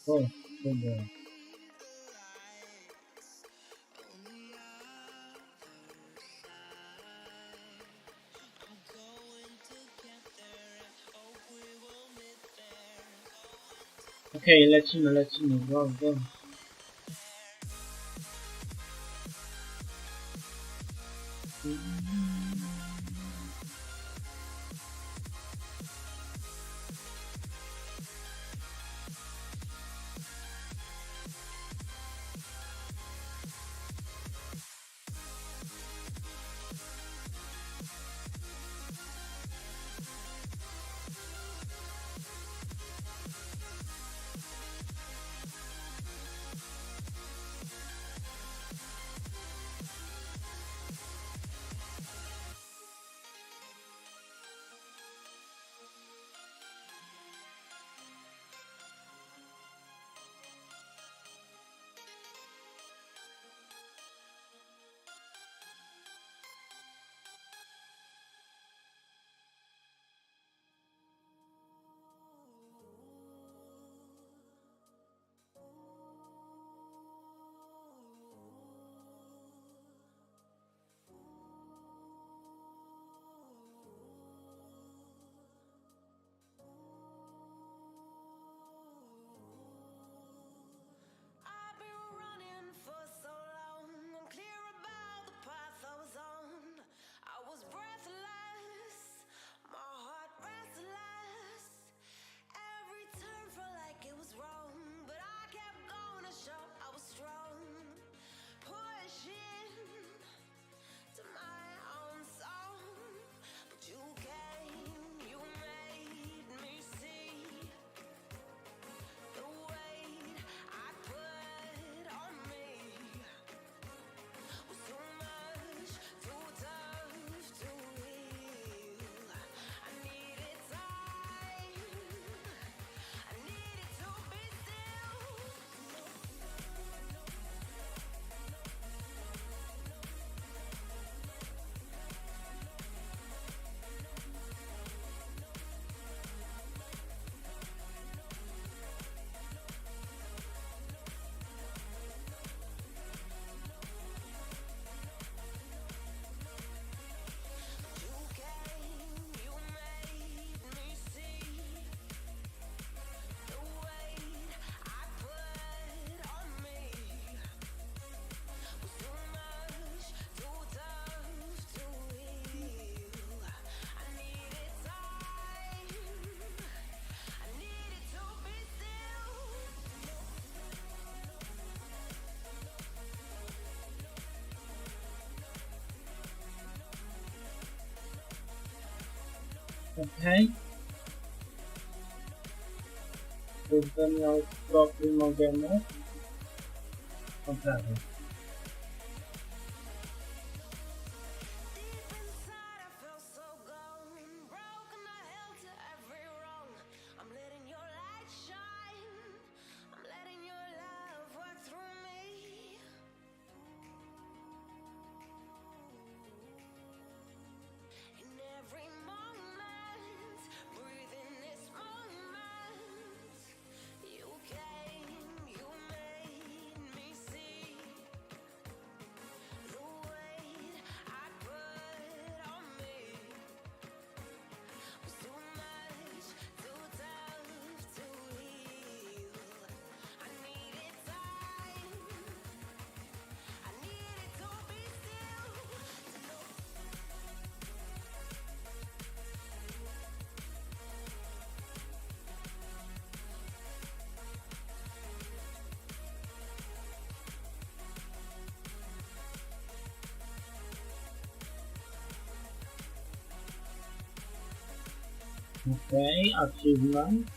O, dobra. Okej, lecimy, go, go. Okej. Gdybym miał profil możemy poprawić. Okej, achievement.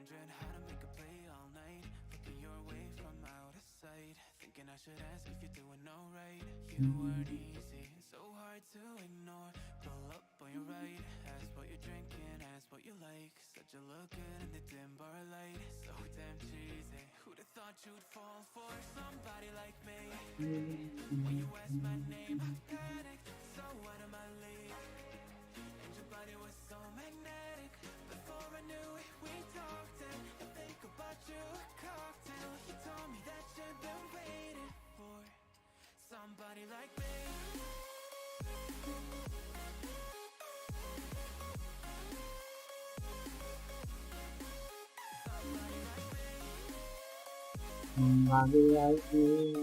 wondering how to make a play all night. Looking your way from out of sight. Thinking I should ask if you're doing alright. You weren't easy, so hard to ignore. Pull up on your right, ask what you're drinking, ask what you like. Said you look good in the dim bar light. So damn cheesy, who'd have thought you'd fall for somebody like me? When you ask my name, I panicked, so out of my league. And your body was so magnetic. Before I knew it, we talked and I think about you a cocktail. You told me that you've been waiting for somebody like me. Somebody like me.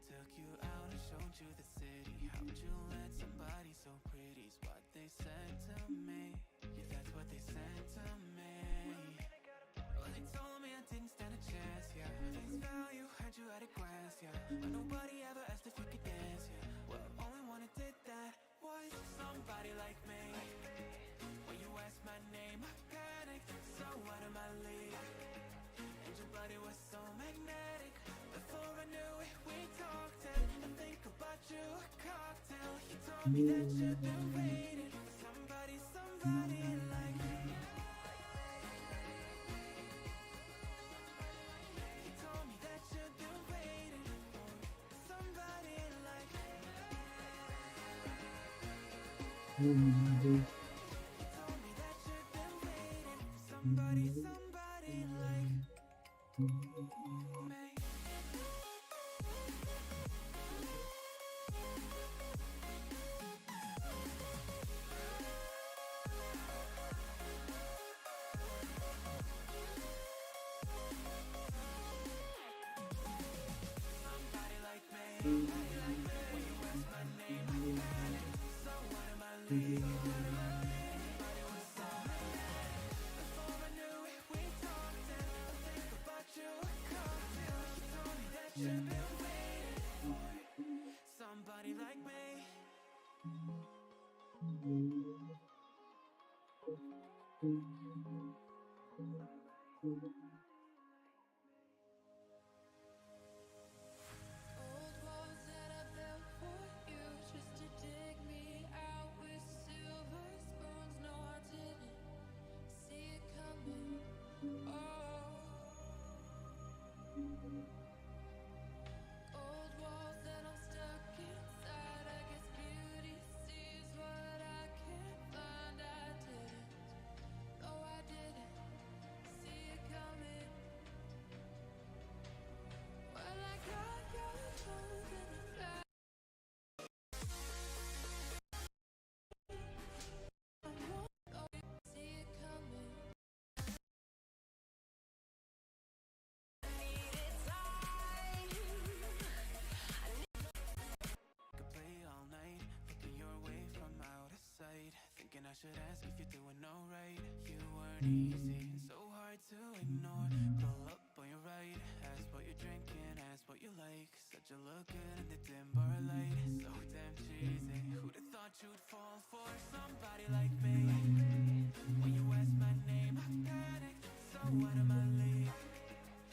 Took you out and showed you the city. How'd you let somebody so pretty's what they said to me? Yeah, that's what they said to me. Well, they told me I didn't stand a chance, yeah. Face value, had you at a glance, yeah. But nobody ever asked if you could dance, yeah. Well, only one who did that was somebody like me. When you asked my name, I panicked, so out of my league. And your body was so magnetic. Before I knew it, we talked and I think about you a cocktail. You told me that you've been waiting for somebody, somebody like me. You told me that you've been waiting for somebody like me. You told me that you've been waiting for somebody, somebody like me. Somebody like me. When you ask my name, I panic. So out of my league. Everybody was so magnetic. Before I knew it, we talked and I think about you a cocktail. You told me that you've been waiting for somebody like me. Old walls that I built for you just to dig me out with silver spoons. No, I didn't see it coming. Oh, old walls that I'm stuck inside. I guess beauty sees what I can't find. I didn't. No, I didn't see it coming. Well, I got your clothes in the back. I won't see it coming. I needed time. Could play all night, looking your way from out of sight. Thinking I should ask if you're doing alright. You weren't easy, so hard to ignore. Pull up on your right, ask what you're drinking, ask what you like. Said you look good in the dim bar light. So damn cheesy, who'd have thought you'd fall for somebody like me? When you asked my name, I panicked, so out of my league.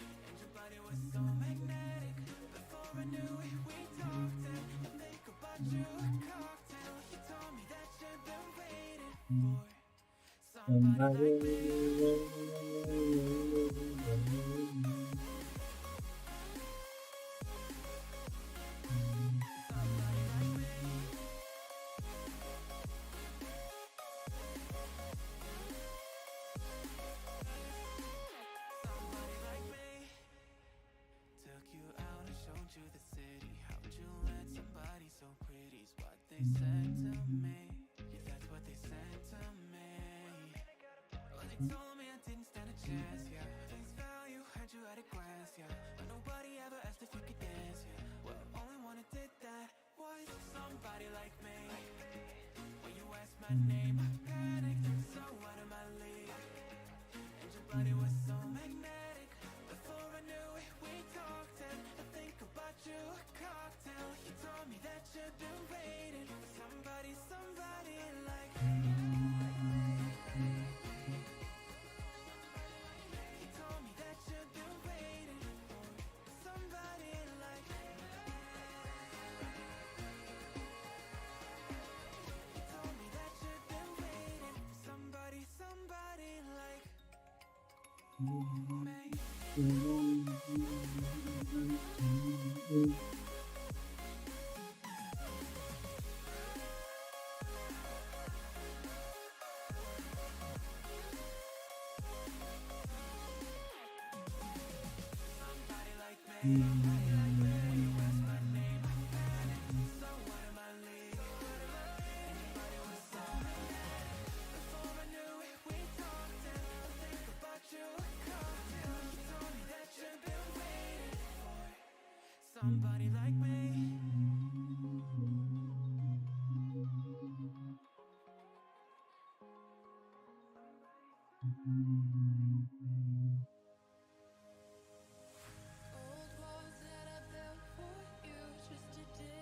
And your body was so magnetic. Before I knew it, we talked and I think about you a cocktail. You told me that you've been waiting for somebody like me. Somebody like me. Somebody like me. Took you out and showed you the city. How'd you let somebody so pretty's what they said to me? Yeah, that's what they said to me. Well, they told me I didn't stand a chance, yeah. Face value, had you at a glance, yeah. But nobody ever asked if you could dance, yeah. Well, only one who did that was somebody like me. When you asked my name, I panicked, so out of my league. And your body was so magnetic. Before I knew it, we talked and I think about you a cocktail. You told me that you've been waiting for somebody. Somebody like me.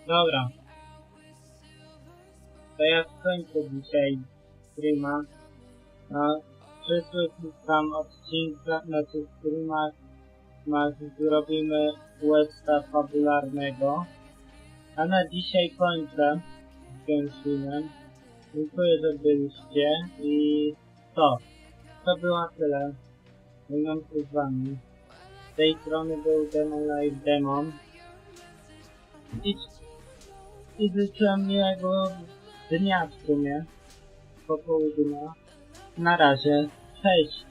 Dobra. To ja skończę dzisiaj streama. W przyszłych tam odcinkach, znaczy streamach zrobimy questa fabularnego. A na dzisiaj kończę z Genshinem. Dziękuję, że byliście i to było tyle. Żegnam się z wami. Z tej strony był Demon Live Demon. I życzę miłego dnia w sumie. Popołudnia. Na razie. Cześć.